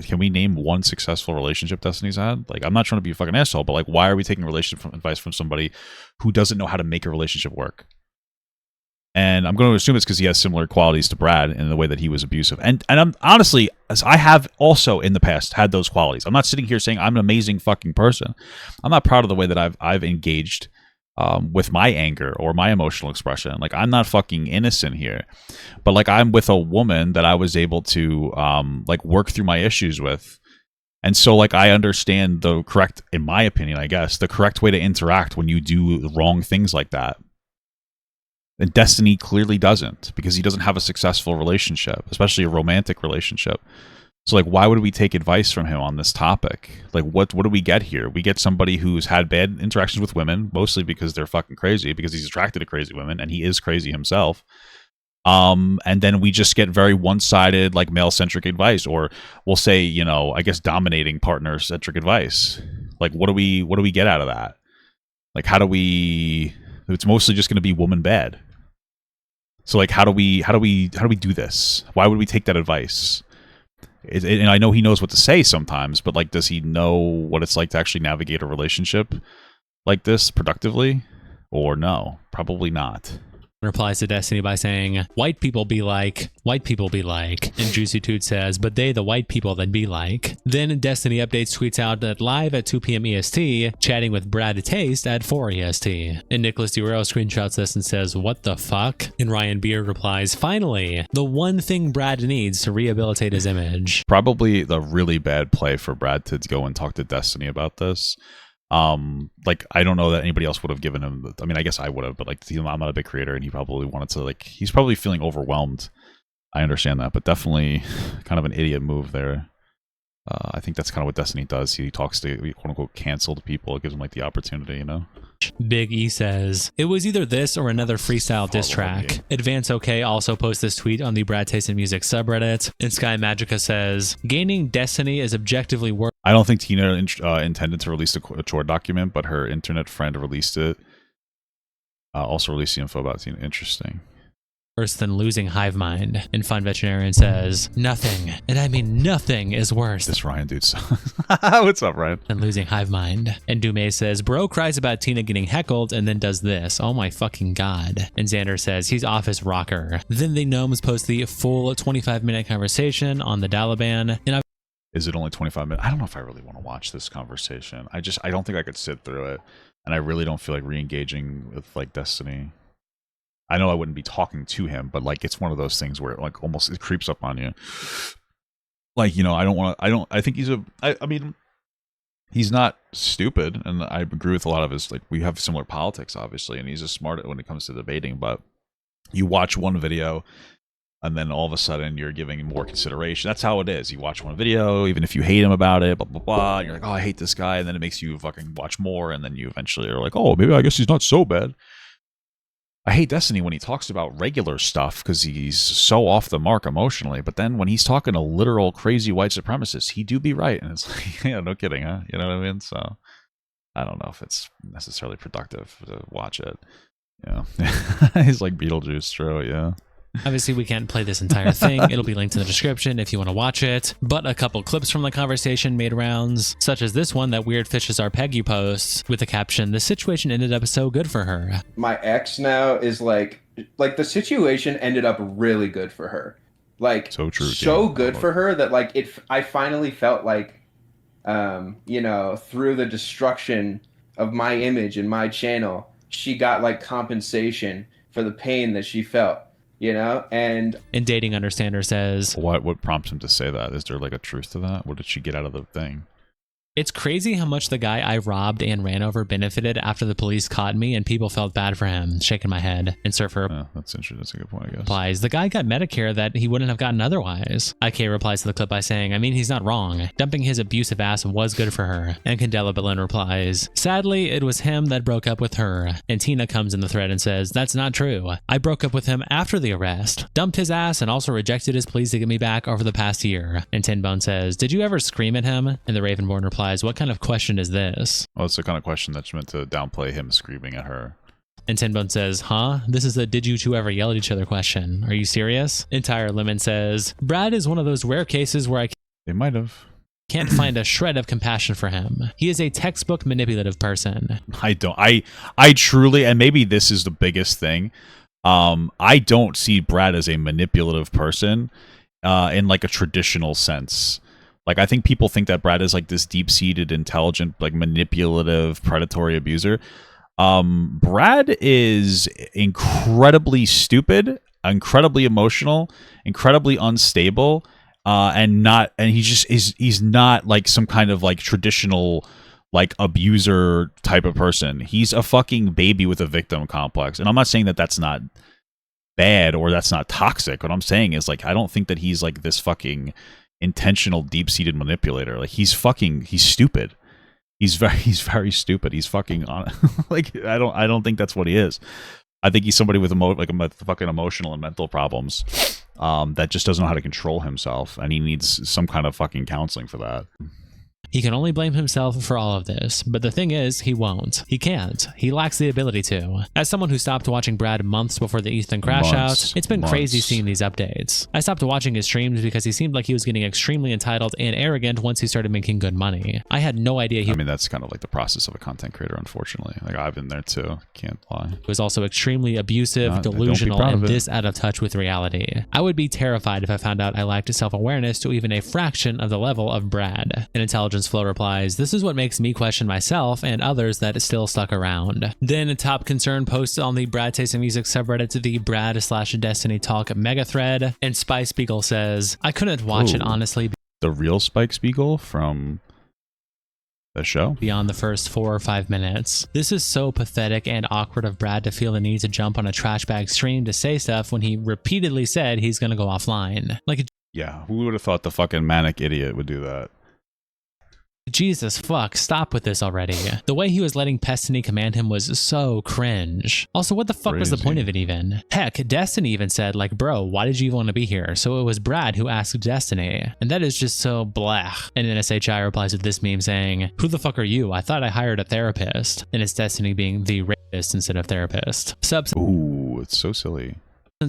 can we name one successful relationship Destiny's had? Like, I'm not trying to be a fucking asshole, but like, why are we taking relationship advice from somebody who doesn't know how to make a relationship work? And I'm going to assume it's because he has similar qualities to Brad in the way that he was abusive. And I'm honestly, I have also in the past had those qualities. I'm not sitting here saying I'm an amazing fucking person. I'm not proud of the way that I've engaged with my anger or my emotional expression. Like, I'm not fucking innocent here, but like, I'm with a woman that I was able to like work through my issues with. And so like, I understand the correct, in my opinion, I guess, the correct way to interact when you do wrong things like that. And Destiny clearly doesn't, because he doesn't have a successful relationship, especially a romantic relationship. So like, why would we take advice from him on this topic? Like, what do we get here? We get somebody who's had bad interactions with women, mostly because they're fucking crazy, because he's attracted to crazy women, and he is crazy himself. And then we just get very one-sided, like, male-centric advice, or we'll say, you know, I guess dominating partner-centric advice. Like, what do we get out of that? Like, how do we? It's mostly just going to be woman bad. So like, how do we do this? Why would we take that advice? And I know he knows what to say sometimes, but like, does he know what it's like to actually navigate a relationship like this productively? Or no, probably not. Replies to Destiny by saying, white people be like. And Juicy Toot says, but they the white people that be like. Then Destiny Updates tweets out that live at 2 p.m. EST, chatting with BradTaste at 4 EST. And Nicholas DeRoe screenshots this and says, what the fuck? And Ryan Beard replies, finally, the one thing Brad needs to rehabilitate his image. Probably the really bad play for Brad to go and talk to Destiny about this. Like, I don't know that anybody else would have given him, I mean, I guess I would have, but like, I'm not a big creator, and he probably wanted to, like, he's probably feeling overwhelmed. I understand that, but definitely kind of an idiot move there. I think that's kind of what Destiny does. He talks to, quote unquote, canceled people. It gives him like the opportunity, you know? Big E says, it was either this or another freestyle diss track. Advance OK also posts this tweet on the BradTaste and Music subreddit. And Sky Magica says, gaining Destiny is objectively worse. I don't think Tina intended to release a chore document, but her internet friend released it. Also released the info about Tina. Interesting. Worse than losing hive mind. And Fun Veterinarian says, nothing, and I mean nothing, is worse. This Ryan dude. What's up, Ryan? Than losing hive mind. And Dume says, bro cries about Tina getting heckled and then does this. Oh my fucking god. And Xander says, he's off his rocker. Then the gnomes post the full 25-minute conversation on the Dalaban. And is it only 25 minutes? I don't know if I really want to watch this conversation. I don't think I could sit through it. And I really don't feel like re-engaging with like Destiny. I know I wouldn't be talking to him, but like, it's one of those things where like almost it creeps up on you. Like, you know, I think I mean, he's not stupid, and I agree with a lot of his, like, we have similar politics, obviously, and he's just smart when it comes to debating, but you watch one video and then all of a sudden you're giving more consideration. That's how it is. You watch one video, even if you hate him about it, blah, blah, blah, and you're like, oh, I hate this guy, and then it makes you fucking watch more, and then you eventually are like, oh, maybe I guess he's not so bad. I hate Destiny when he talks about regular stuff because he's so off the mark emotionally. But then when he's talking to literal crazy white supremacists, he do be right. And it's like, yeah, no kidding, huh? You know what I mean? So I don't know if it's necessarily productive to watch it. Yeah. He's like Beetlejuice, true, yeah. Obviously, we can't play this entire thing. It'll be linked in the description if you want to watch it. But a couple clips from the conversation made rounds, such as this one that Weird Fishes Are Peggy posts with the caption, "The situation ended up so good for her." My ex now is like the situation ended up really good for her. Like, so true. So good for her that like I finally felt like, you know, through the destruction of my image and my channel, she got like compensation for the pain that she felt. You know, and Dating Understander says, what prompts him to say that? Is there like a truth to that? What did she get out of the thing? "It's crazy how much the guy I robbed and ran over benefited after the police caught me and people felt bad for him." Shaking my head. And Surfer that's interesting. That's a good point, I guess. Replies, "The guy got Medicare that he wouldn't have gotten otherwise." IK replies to the clip by saying, "I mean, he's not wrong. Dumping his abusive ass was good for her." And Candela Belen replies, "Sadly, it was him that broke up with her." And Tina comes in the thread and says, "That's not true. I broke up with him after the arrest, dumped his ass, and also rejected his pleas to get me back over the past year." And Tinbone says, "Did you ever scream at him?" And the Ravenborn replies, "What kind of question is this?" Well, it's the kind of question that's meant to downplay him screaming at her. And Tinbone says, huh? This is a did you two ever yell at each other question. Are you serious? Entire Lemon says, Brad is one of those rare cases where I They might have. can't find a shred of compassion for him. He is a textbook manipulative person. I don't. I truly, and maybe this is the biggest thing. I don't see Brad as a manipulative person in like a traditional sense. Like, I think people think that Brad is like this deep-seated, intelligent, like manipulative, predatory abuser. Brad is incredibly stupid, incredibly emotional, incredibly unstable, and he's not like some kind of like traditional like abuser type of person. He's a fucking baby with a victim complex. And I'm not saying that that's not bad or that's not toxic. What I'm saying is, like, I don't think that he's like this fucking intentional deep-seated manipulator. Like, he's stupid. He's very stupid. He's fucking on like, I don't think that's what he is. I think he's somebody with fucking emotional and mental problems that just doesn't know how to control himself, and he needs some kind of fucking counseling for that. He can only blame himself for all of this, but the thing is, he won't. He can't. He lacks the ability to. As someone who stopped watching Brad months before the Ethan crash out, it's been crazy seeing these updates. I stopped watching his streams because he seemed like he was getting extremely entitled and arrogant once he started making good money. I had no idea I mean, that's kind of like the process of a content creator, unfortunately. Like, I've been there too. Can't lie. was also extremely abusive, delusional, and this out of touch with reality. I would be terrified if I found out I lacked self-awareness to even a fraction of the level of Brad. An Intelligence Flow replies, this is what makes me question myself and others that still stuck around. Then Top Concern posts on the BradTaste Music subreddit the Brad/Destiny Talk mega thread, and Spy Spiegel says, I couldn't watch it honestly. The real Spike Spiegel from the show? Beyond the first 4 or 5 minutes. This is so pathetic and awkward of Brad to feel the need to jump on a trash bag stream to say stuff when he repeatedly said he's gonna go offline. Like, yeah, who would have thought the fucking manic idiot would do that? Jesus fuck, stop with this already. The way he was letting Destiny command him was so cringe. Also, what the fuck was the point of it even? Heck, Destiny even said, like, bro, why did you even want to be here? So it was Brad who asked Destiny. And that is just so blah. And then SHI replies with this meme saying, who the fuck are you? I thought I hired a therapist. And it's Destiny being the rapist instead of therapist. Ooh, it's so silly.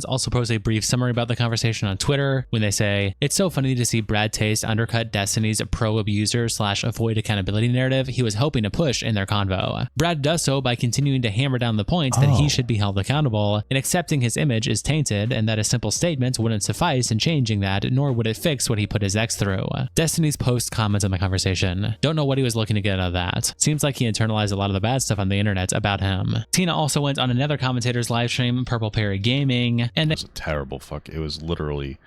Also post a brief summary about the conversation on Twitter when they say, it's so funny to see BradTaste undercut Destiny's pro-abuser/avoid accountability narrative he was hoping to push in their convo. Brad does so by continuing to hammer down the points that he should be held accountable, and accepting his image is tainted and that a simple statement wouldn't suffice in changing that, nor would it fix what he put his ex through. Destiny's post comments on the conversation. Don't know what he was looking to get out of that. Seems like he internalized a lot of the bad stuff on the internet about him. Tina also went on another commentator's livestream, Purple Perry Gaming, and it was a terrible fuck. It was literally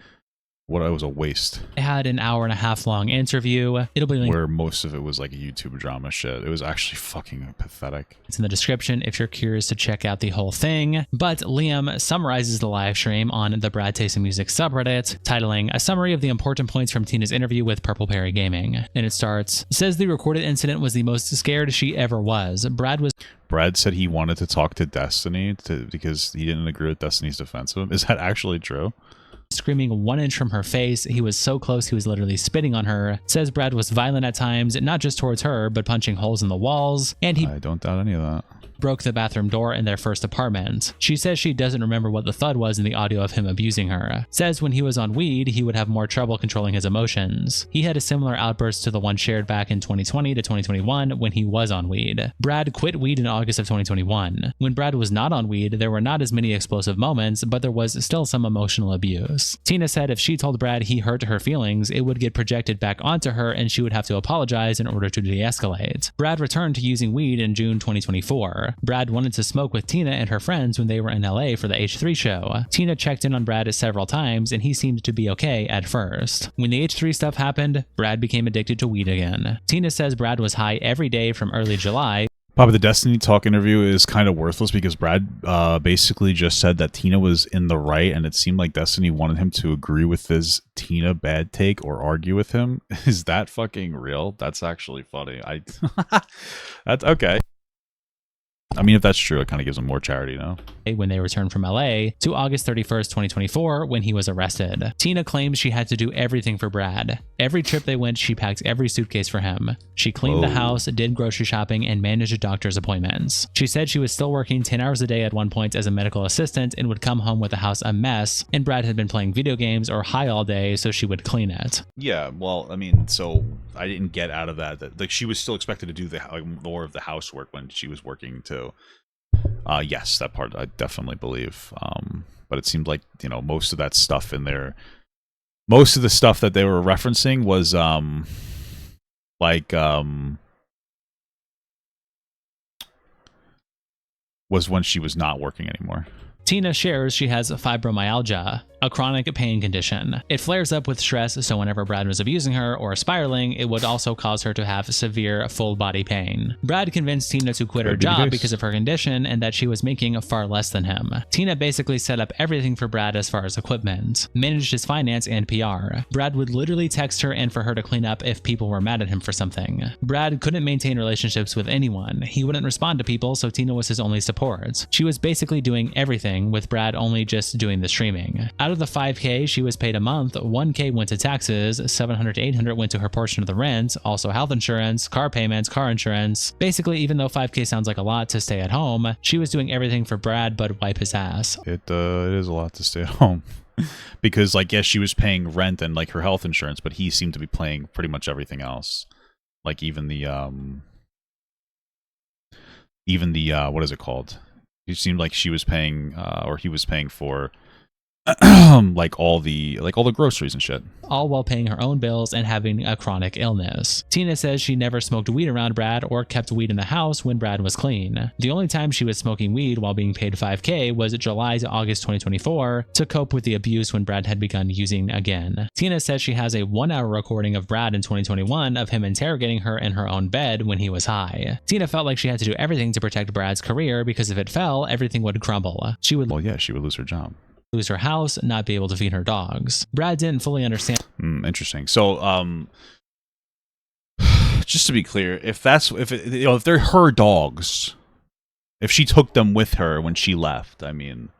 it was a waste. They had an 1.5 hour long interview. It'll be linked where most of it was like YouTube drama shit. It was actually fucking pathetic. It's in the description if you're curious to check out the whole thing. But Liam summarizes the live stream on the BradTaste Music subreddit, titling a summary of the important points from Tina's interview with Purple Perry Gaming. And it starts, says the recorded incident was the most scared she ever was. Brad said he wanted to talk to Destiny because he didn't agree with Destiny's defense of him. Is that actually true? Screaming 1 inch from her face. He was so close he was literally spitting on her. Says Brad was violent at times, not just towards her, but punching holes in the walls. And I don't doubt any of that. Broke the bathroom door in their first apartment. She says she doesn't remember what the thud was in the audio of him abusing her. Says when he was on weed, he would have more trouble controlling his emotions. He had a similar outburst to the one shared back in 2020 to 2021 when he was on weed. Brad quit weed in August of 2021. When Brad was not on weed, there were not as many explosive moments, but there was still some emotional abuse. Tina said if she told Brad he hurt her feelings, it would get projected back onto her and she would have to apologize in order to de-escalate. Brad returned to using weed in June 2024. Brad wanted to smoke with Tina and her friends when they were in LA for the H3 show. Tina checked in on Brad several times and he seemed to be okay at first. When the H3 stuff happened, Brad became addicted to weed again. Tina says Brad was high every day from early July. Probably the Destiny Talk interview is kind of worthless because Brad basically just said that Tina was in the right, and it seemed like Destiny wanted him to agree with his Tina bad take or argue with him. Is that fucking real? That's actually funny. That's okay. I mean, if that's true, it kind of gives him more charity, you know? When they returned from LA to August 31st, 2024, when he was arrested. Tina claims she had to do everything for Brad. Every trip they went, she packed every suitcase for him. She cleaned the house, did grocery shopping, and managed doctor's appointments. She said she was still working 10 hours a day at one point as a medical assistant and would come home with the house a mess, and Brad had been playing video games or high all day, so she would clean it. Yeah, well, I mean, so I didn't get out of that like, she was still expected to do more of the housework when she was working too. Yes, that part I definitely believe. But it seemed like, you know, most of that stuff in there, most of the stuff that they were referencing was was when she was not working anymore. Tina shares she has fibromyalgia, a chronic pain condition. It flares up with stress, so whenever Brad was abusing her or spiraling, it would also cause her to have severe full body pain. Brad convinced Tina to quit her job because of her condition and that she was making far less than him. Tina basically set up everything for Brad as far as equipment, managed his finance and PR. Brad would literally text her and for her to clean up if people were mad at him for something. Brad couldn't maintain relationships with anyone. He wouldn't respond to people, so Tina was his only support. She was basically doing everything, with Brad only just doing the streaming. Out of the $5K she was paid a month, $1K went to taxes, $700 to $800 went to her portion of the rent, also health insurance, car payments, car insurance. Basically, even though $5K sounds like a lot to stay at home, she was doing everything for Brad but wipe his ass. It is a lot to stay at home. Because, like, yes, she was paying rent and, like, her health insurance, but he seemed to be paying pretty much everything else. Like, even the what is it called? It seemed like she was paying, or he was paying for, like all the groceries and shit. All while paying her own bills and having a chronic illness. Tina says she never smoked weed around Brad or kept weed in the house when Brad was clean. The only time she was smoking weed while being paid $5K was July to August 2024 to cope with the abuse when Brad had begun using again. Tina says she has a 1-hour recording of Brad in 2021 of him interrogating her in her own bed when he was high. Tina felt like she had to do everything to protect Brad's career because if it fell, everything would crumble. She would lose her job. Lose her house, not be able to feed her dogs. Brad didn't fully understand. Interesting. So, just to be clear, if they're her dogs, if she took them with her when she left, I mean,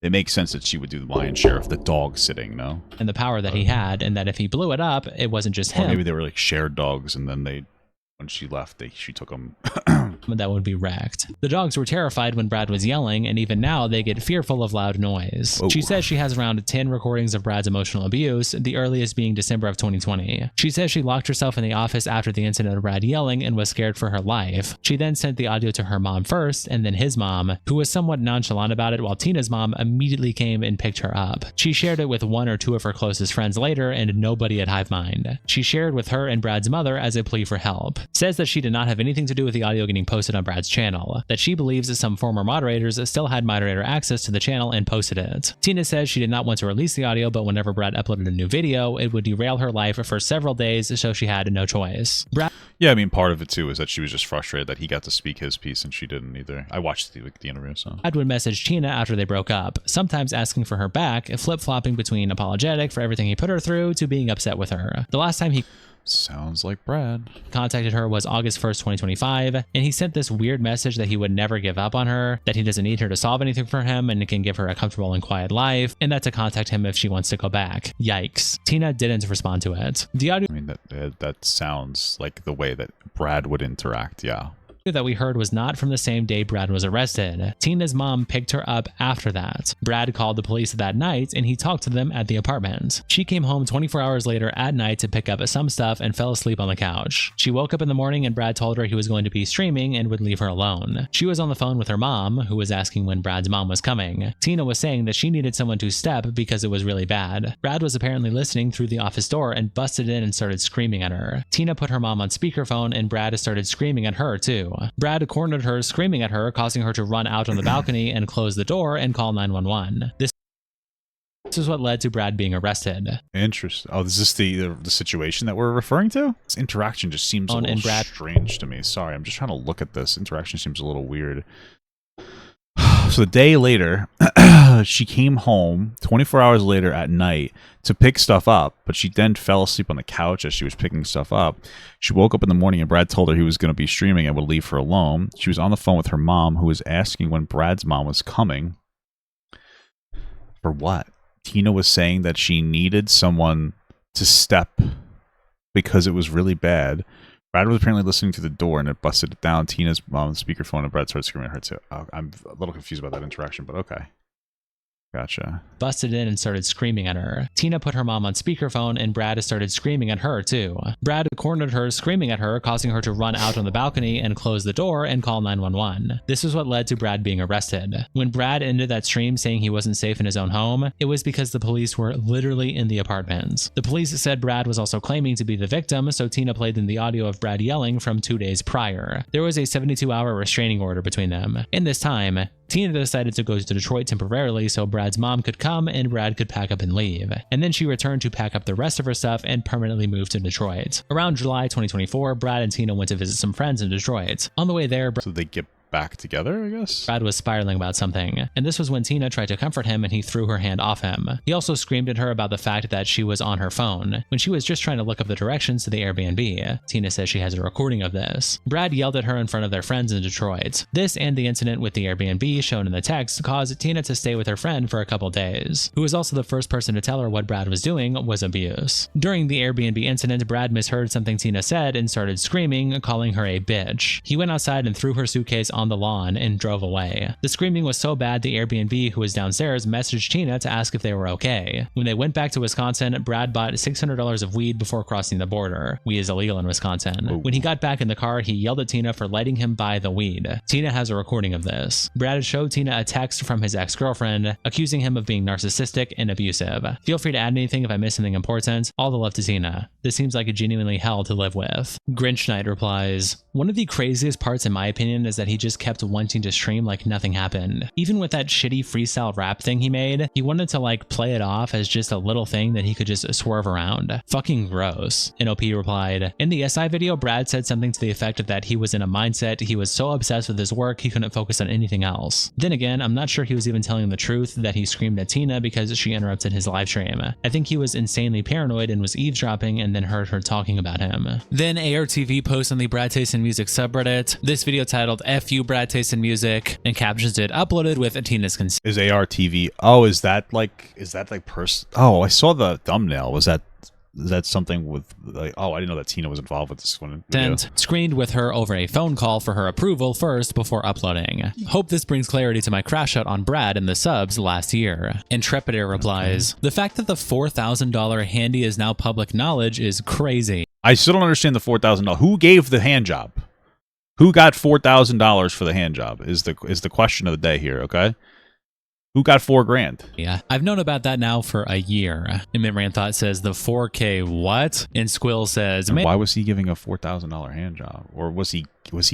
it makes sense that she would do the lion's share of the dog sitting, no? And the power that he had, and that if he blew it up, it wasn't just him. Or maybe they were like shared dogs, and then when she left, she took them. That would be wrecked. The dogs were terrified when Brad was yelling, and even now they get fearful of loud noise. Whoa. She says she has around 10 recordings of Brad's emotional abuse, the earliest being December of 2020. She says she locked herself in the office after the incident of Brad yelling and was scared for her life. She then sent the audio to her mom first, and then his mom, who was somewhat nonchalant about it, while Tina's mom immediately came and picked her up. She shared it with 1 or 2 of her closest friends later, and nobody at Hivemind. She shared with her and Brad's mother as a plea for help. Says that she did not have anything to do with the audio getting posted on Brad's channel, that she believes that some former moderators still had moderator access to the channel and posted it. Tina says she did not want to release the audio, but whenever Brad uploaded a new video, it would derail her life for several days, so she had no choice. Yeah, I mean, part of it too is that she was just frustrated that he got to speak his piece and she didn't either. I watched the interview, so. Brad would message Tina after they broke up, sometimes asking for her back, flip-flopping between apologetic for everything he put her through to being upset with her. The last time he sounds like Brad contacted her was August 1st, 2025, and he sent this weird message that he would never give up on her, that he doesn't need her to solve anything for him and can give her a comfortable and quiet life, and that to contact him if she wants to go back. Yikes. Tina didn't respond to it. The audio, I mean, that sounds like the way that Brad would interact, yeah. That we heard was not from the same day Brad was arrested. Tina's mom picked her up after that. Brad called the police that night and he talked to them at the apartment. She came home 24 hours later at night to pick up some stuff and fell asleep on the couch. She woke up in the morning and Brad told her he was going to be streaming and would leave her alone. She was on the phone with her mom, who was asking when Brad's mom was coming. Tina was saying that she needed someone to step because it was really bad. Brad was apparently listening through the office door and busted in and started screaming at her. Tina put her mom on speakerphone and Brad started screaming at her too. Brad cornered her, screaming at her, causing her to run out on the balcony and close the door and call 911. This is what led to Brad being arrested. Interesting. Oh, is this the situation that we're referring to? This interaction just seems a little strange to me. Sorry, I'm just trying to look at this. Interaction seems a little weird. So the day later, she came home 24 hours later at night to pick stuff up, but she then fell asleep on the couch as she was picking stuff up. She woke up in the morning and Brad told her he was going to be streaming and would leave her alone. She was on the phone with her mom, who was asking when Brad's mom was coming. For what? Tina was saying that she needed someone to step because it was really bad. Brad was apparently listening to the door and it busted it down. Tina's mom's speakerphone and Brad started screaming at her too. Oh, I'm a little confused about that interaction, but okay. Gotcha. Busted in and started screaming at her. Tina put her mom on speakerphone and Brad started screaming at her too. Brad cornered her, screaming at her, causing her to run out on the balcony and close the door and call 911. This is what led to Brad being arrested. When Brad ended that stream saying he wasn't safe in his own home, it was because the police were literally in the apartment. The police said Brad was also claiming to be the victim, so Tina played them the audio of Brad yelling from 2 days prior. There was a 72-hour restraining order between them. In this time, Tina decided to go to Detroit temporarily so Brad's mom could come and Brad could pack up and leave. And then she returned to pack up the rest of her stuff and permanently moved to Detroit. Around July 2024, Brad and Tina went to visit some friends in Detroit. On the way there, So they get back together, I guess? Brad was spiraling about something, and this was when Tina tried to comfort him and he threw her hand off him. He also screamed at her about the fact that she was on her phone when she was just trying to look up the directions to the Airbnb. Tina says she has a recording of this. Brad yelled at her in front of their friends in Detroit. This and the incident with the Airbnb shown in the text caused Tina to stay with her friend for a couple days, who was also the first person to tell her what Brad was doing was abuse. During the Airbnb incident, Brad misheard something Tina said and started screaming, calling her a bitch. He went outside and threw her suitcase on the lawn and drove away. The screaming was so bad the Airbnb who was downstairs messaged Tina to ask if they were okay. When they went back to Wisconsin, Brad bought $600 of weed before crossing the border. Weed is illegal in Wisconsin. Ooh. When he got back in the car, he yelled at Tina for letting him buy the weed. Tina has a recording of this. Brad showed Tina a text from his ex-girlfriend accusing him of being narcissistic and abusive. Feel free to add anything if I miss something important. All the love to Tina. This seems like a genuinely hell to live with. Grinch Knight replies, one of the craziest parts in my opinion is that he just kept wanting to stream like nothing happened. Even with that shitty freestyle rap thing he made, he wanted to like play it off as just a little thing that he could just swerve around. Fucking gross. NOP replied, in the SI video, Brad said something to the effect that he was in a mindset he was so obsessed with his work he couldn't focus on anything else. Then again, I'm not sure he was even telling the truth that he screamed at Tina because she interrupted his live stream. I think he was insanely paranoid and was eavesdropping and then heard her talking about him. Then ARTV posts on the BradTaste and Music subreddit this video titled F you BradTaste and Music and captions it uploaded with Tina's consent. Is ARTV? Oh, is that like Oh, I saw the thumbnail. Was that something with like? Oh, I didn't know that Tina was involved with this one. Screened with her over a phone call for her approval first before uploading. Hope this brings clarity to my crash out on Brad and the subs last year. Intrepidator replies, the fact that the $4,000 handy is now public knowledge is crazy. I still don't understand the $4,000. Who gave the hand job? Who got $4,000 for the hand job is the question of the day here, okay? Who got $4,000? Yeah, I've known about that now for a year. And Mimran Thought says the 4K what? And Squill says, why was he giving a $4,000 hand job? Or was he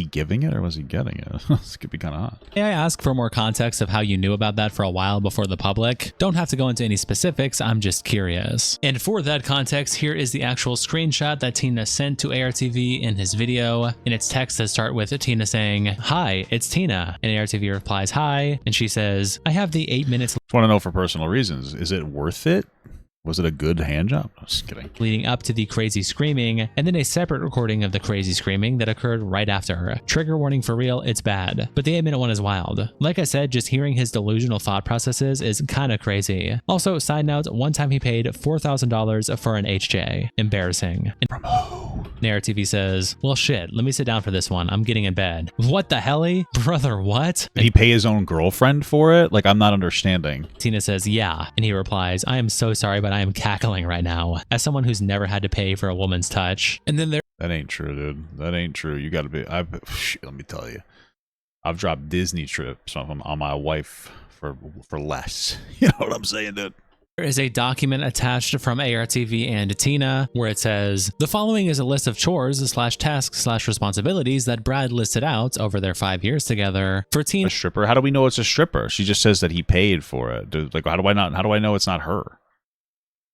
giving it or was he getting it? This could be kind of hot. May I ask for more context of how you knew about that for a while before the public? Don't have to go into any specifics, I'm just curious. And for that context, here is the actual screenshot that Tina sent to ARTV in his video. And its text that start with Tina saying, hi, it's Tina. And ARTV replies, hi. And she says, I have the 8 minutes. Just want to know for personal reasons, is it worth it? Was it a good hand job? I was just kidding. Leading up to the crazy screaming, and then a separate recording of the crazy screaming that occurred right after. Trigger warning for real, it's bad. But the 8-minute one is wild. Like I said, just hearing his delusional thought processes is kinda crazy. Also, side note, one time he paid $4,000 for an HJ. Embarrassing. From who? NarrowTV says, well shit, let me sit down for this one. I'm getting in bed. What the helly? Brother, what? Did he pay his own girlfriend for it? Like, I'm not understanding. Tina says, yeah. And he replies, I am so sorry, but I am cackling right now. As someone who's never had to pay for a woman's touch. And then there. That ain't true, dude. That ain't true. You gotta be. Let me tell you. I've dropped Disney trips on my wife for less. You know what I'm saying, dude? There is a document attached from ARTV and Tina where it says, the following is a list of chores / tasks / responsibilities that Brad listed out over their 5 years together. For Tina. A stripper? How do we know it's a stripper? She just says that he paid for it. Dude, like, how do I know it's not her?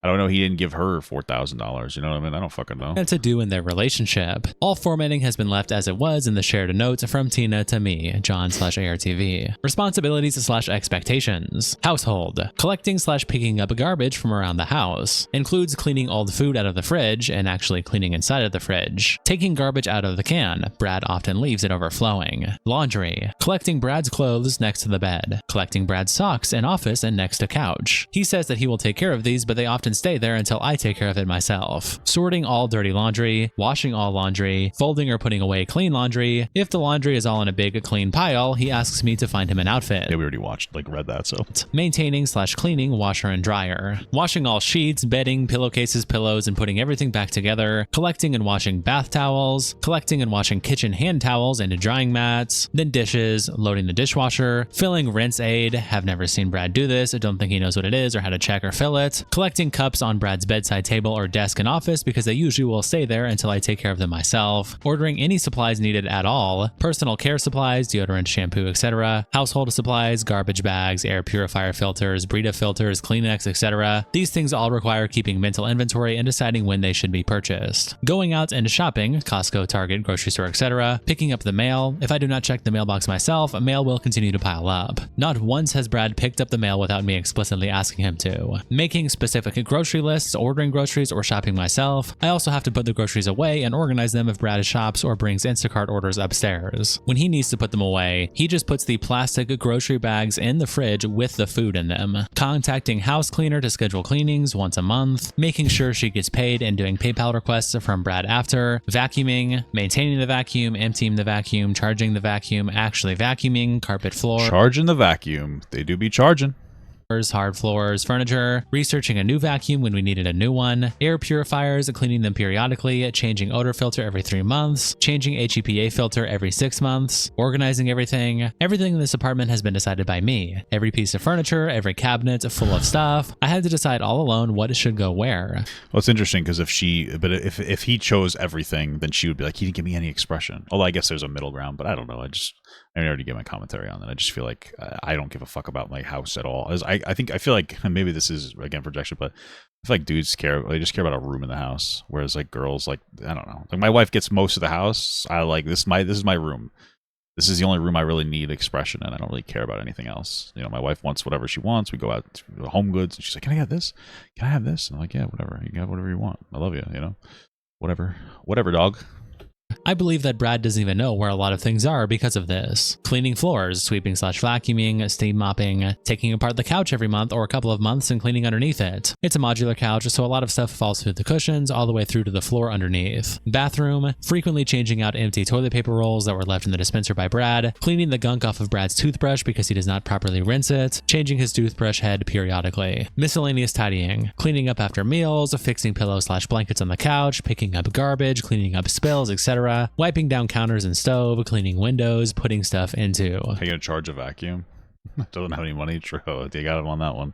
I don't know. He didn't give her $4,000. You know what I mean? I don't fucking know. To do in their relationship. All formatting has been left as it was in the shared notes from Tina to me, John/ARTV. Responsibilities/expectations. Household. Collecting/picking up garbage from around the house. Includes cleaning old food out of the fridge and actually cleaning inside of the fridge. Taking garbage out of the can. Brad often leaves it overflowing. Laundry. Collecting Brad's clothes next to the bed. Collecting Brad's socks in office and next to couch. He says that he will take care of these, but they often stay there until I take care of it myself. Sorting all dirty laundry, washing all laundry, folding or putting away clean laundry. If the laundry is all in a big clean pile, he asks me to find him an outfit. Yeah, we already read that, so. Maintaining/cleaning washer and dryer. Washing all sheets, bedding, pillowcases, pillows, and putting everything back together. Collecting and washing bath towels. Collecting and washing kitchen hand towels into drying mats. Then dishes, loading the dishwasher. Filling rinse aid. Have never seen Brad do this. I don't think he knows what it is or how to check or fill it. Collecting cups on Brad's bedside table or desk in office because they usually will stay there until I take care of them myself. Ordering any supplies needed at all. Personal care supplies, deodorant, shampoo, etc. Household supplies, garbage bags, air purifier filters, Brita filters, Kleenex, etc. These things all require keeping mental inventory and deciding when they should be purchased. Going out and shopping, Costco, Target, grocery store, etc. Picking up the mail. If I do not check the mailbox myself, mail will continue to pile up. Not once has Brad picked up the mail without me explicitly asking him to. Making specific grocery lists, ordering groceries, or shopping myself. I also have to put the groceries away and organize them if Brad shops or brings Instacart orders upstairs. When he needs to put them away, he just puts the plastic grocery bags in the fridge with the food in them. Contacting house cleaner to schedule cleanings once a month. Making sure she gets paid and doing PayPal requests from Brad after. Vacuuming, maintaining the vacuum, emptying the vacuum, charging the vacuum, actually vacuuming, carpet floor. Charging the vacuum. They do be charging. Hard floors, furniture, researching a new vacuum when we needed a new one, air purifiers, cleaning them periodically, changing odor filter every 3 months, changing HEPA filter every 6 months, organizing everything. Everything in this apartment has been decided by me. Every piece of furniture, every cabinet full of stuff. I had to decide all alone what should go where. Well, it's interesting because if he chose everything, then she would be like, he didn't give me any expression. Although I guess there's a middle ground, but I don't know. I already gave my commentary on that. I just feel like I don't give a fuck about my house at all. I feel like maybe this is again projection, but I feel like dudes they just care about a room in the house, whereas like girls, like I don't know, like my wife gets most of the house. I like this is my room. This is the only room I really need expression in. I don't really care about anything else. You know, my wife wants whatever she wants. We go out to Home Goods, and she's like, "Can I get this? Can I have this?" And I'm like, "Yeah, whatever. You can have whatever you want. I love you. You know, whatever, dog." I believe that Brad doesn't even know where a lot of things are because of this. Cleaning floors, sweeping/vacuuming, steam mopping, taking apart the couch every month or a couple of months and cleaning underneath it. It's a modular couch, so a lot of stuff falls through the cushions all the way through to the floor underneath. Bathroom, frequently changing out empty toilet paper rolls that were left in the dispenser by Brad, cleaning the gunk off of Brad's toothbrush because he does not properly rinse it, changing his toothbrush head periodically. Miscellaneous tidying, cleaning up after meals, fixing pillows/blankets on the couch, picking up garbage, cleaning up spills, etc. Wiping down counters and stove, cleaning windows, putting stuff into. Are you gonna charge a vacuum? Doesn't have any money. True, they got him on that one.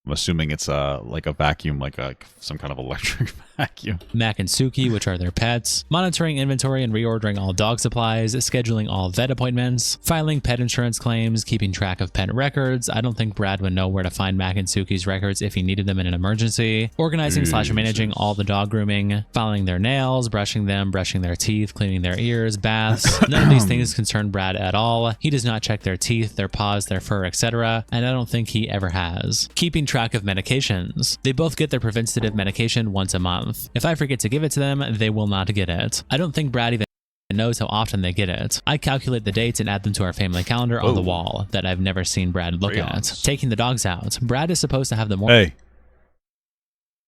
I'm assuming it's like a vacuum, like some kind of electric vacuum. Mac and Suki, which are their pets. Monitoring inventory and reordering all dog supplies. Scheduling all vet appointments. Filing pet insurance claims. Keeping track of pet records. I don't think Brad would know where to find Mac and Suki's records if he needed them in an emergency. Organizing/managing all the dog grooming. Filing their nails. Brushing them. Brushing their teeth. Cleaning their ears. Baths. None of these things concern Brad at all. He does not check their teeth, their paws, their fur, etc. And I don't think he ever has. Keeping track of medications. They both get their preventative medication once a month. If I forget to give it to them, they will not get it. I don't think Brad even knows how often they get it. I calculate the dates and add them to our family calendar on the wall that I've never seen Brad look at. Taking the dogs out. Brad is supposed to have the morning. Hey,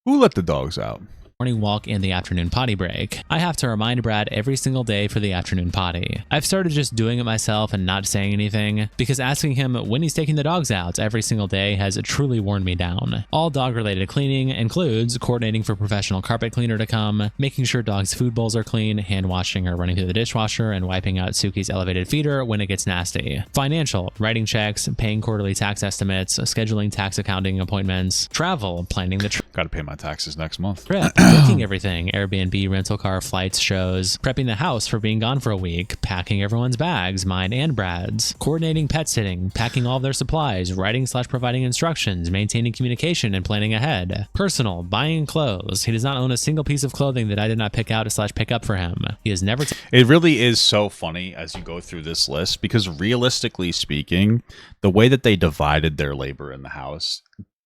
who let the dogs out? Morning walk and the afternoon potty break. I have to remind Brad every single day for the afternoon potty. I've started just doing it myself and not saying anything because asking him when he's taking the dogs out every single day has truly worn me down. All dog related cleaning includes coordinating for professional carpet cleaner to come, making sure dogs' food bowls are clean, hand washing or running through the dishwasher, and wiping out Suki's elevated feeder when it gets nasty. Financial, writing checks, paying quarterly tax estimates, scheduling tax accounting appointments, travel, planning the Gotta pay my taxes next month. trip, booking everything: Airbnb, rental car, flights, shows, prepping the house for being gone for a week, packing everyone's bags, mine and Brad's, coordinating pet sitting, packing all of their supplies, writing/providing instructions, maintaining communication and planning ahead. Personal, buying clothes. He does not own a single piece of clothing that I did not pick out/pick up for him. He has never It really is so funny as you go through this list, because realistically speaking, the way that they divided their labor in the house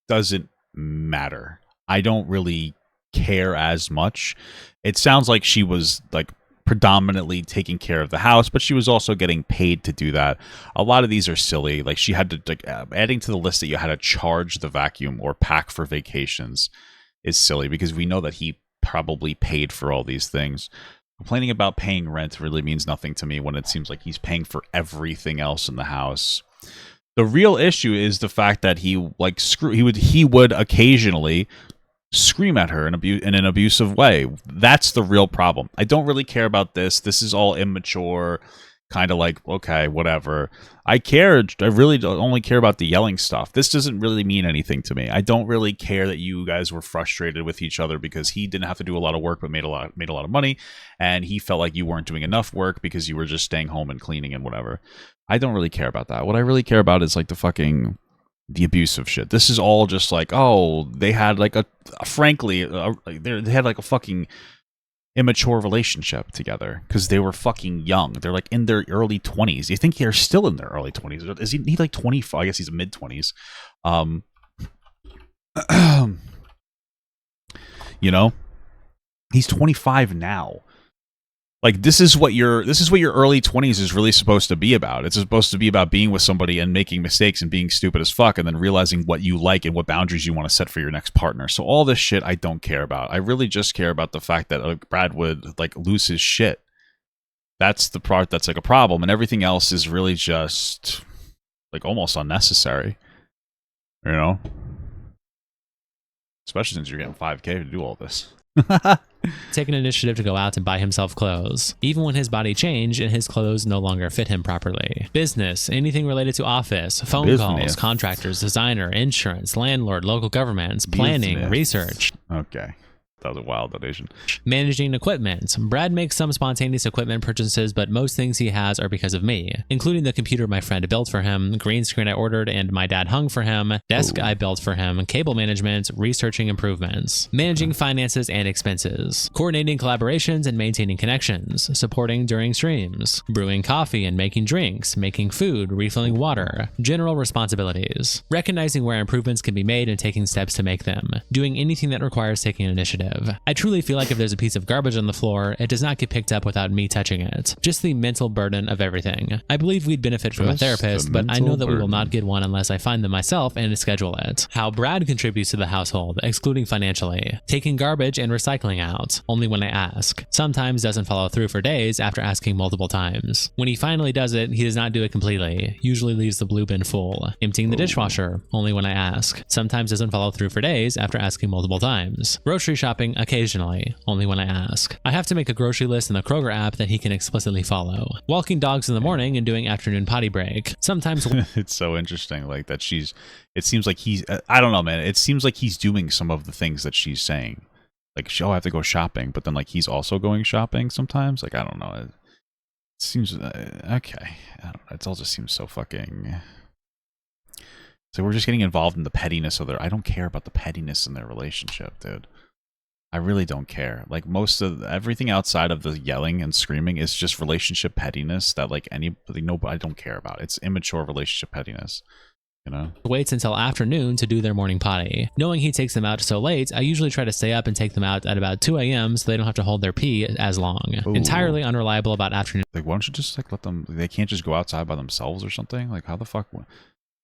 doesn't matter. I don't really care as much. It sounds like she was like predominantly taking care of the house, but she was also getting paid to do that. A lot of these are silly. Like she had to, like, adding to the list that you had to charge the vacuum or pack for vacations is silly, because we know that he probably paid for all these things. Complaining about paying rent really means nothing to me when it seems like he's paying for everything else in the house. The real issue is the fact that he would occasionally scream at her in an abusive way. That's the real problem. I don't really care about this. This is all immature, kind of like, okay, whatever. I really only care about the yelling stuff. This doesn't really mean anything to me. I don't really care that you guys were frustrated with each other because he didn't have to do a lot of work but made a lot of money, and he felt like you weren't doing enough work because you were just staying home and cleaning and whatever. I don't really care about that. What I really care about is like the abusive shit. This is all just like, oh, they had like they had like a fucking immature relationship together because they were fucking young. They're like in their early 20s. You think they're still in their early 20s? Is he like 25? I guess he's mid 20s. You know, he's 25 now. Like this is what your early 20s is really supposed to be about. It's supposed to be about being with somebody and making mistakes and being stupid as fuck, and then realizing what you like and what boundaries you want to set for your next partner. So all this shit I don't care about. I really just care about the fact that Brad would like lose his shit. That's the part that's like a problem, and everything else is really just like almost unnecessary. You know? Especially since you're getting $5K to do all this. take an initiative to go out and buy himself clothes, even when his body changed and his clothes no longer fit him properly. Business, anything related to office, phone calls, contractors, designer, insurance, landlord, local governments, planning, research. Okay. That was a wild donation. Managing equipment. Brad makes some spontaneous equipment purchases, but most things he has are because of me, including the computer my friend built for him, green screen I ordered and my dad hung for him, desk I built for him, cable management, researching improvements, managing finances and expenses, coordinating collaborations and maintaining connections, supporting during streams, brewing coffee and making drinks, making food, refilling water, general responsibilities, recognizing where improvements can be made and taking steps to make them, doing anything that requires taking initiative. I truly feel like if there's a piece of garbage on the floor, it does not get picked up without me touching it. Just the mental burden of everything. I believe we'd benefit from a therapist, but I know that we will not get one unless I find them myself and schedule it. How Brad contributes to the household, excluding financially. Taking garbage and recycling out, only when I ask. Sometimes doesn't follow through for days after asking multiple times. When he finally does it, he does not do it completely. Usually leaves the blue bin full. Emptying the dishwasher, only when I ask. Sometimes doesn't follow through for days after asking multiple times. Grocery shopping occasionally, only when I ask. I have to make a grocery list in the Kroger app that he can explicitly follow. Walking dogs in the morning and doing afternoon potty break. Sometimes it's so interesting like that it seems like he's I don't know, man. It seems like he's doing some of the things that she's saying. Like, I have to go shopping, but then like he's also going shopping sometimes. Like, I don't know. It seems okay. I don't know. It all just seems so fucking. So we're just getting involved in the pettiness of I don't care about the pettiness in their relationship, dude. I really don't care. Like most of everything outside of the yelling and screaming is just relationship pettiness that like anybody, nobody, I don't care about. It's immature relationship pettiness, you know? Waits until afternoon to do their morning potty. Knowing he takes them out so late, I usually try to stay up and take them out at about 2 a.m. so they don't have to hold their pee as long. Ooh. Entirely unreliable about afternoon. Like, why don't you just like let them, they can't just go outside by themselves or something? Like, how the fuck?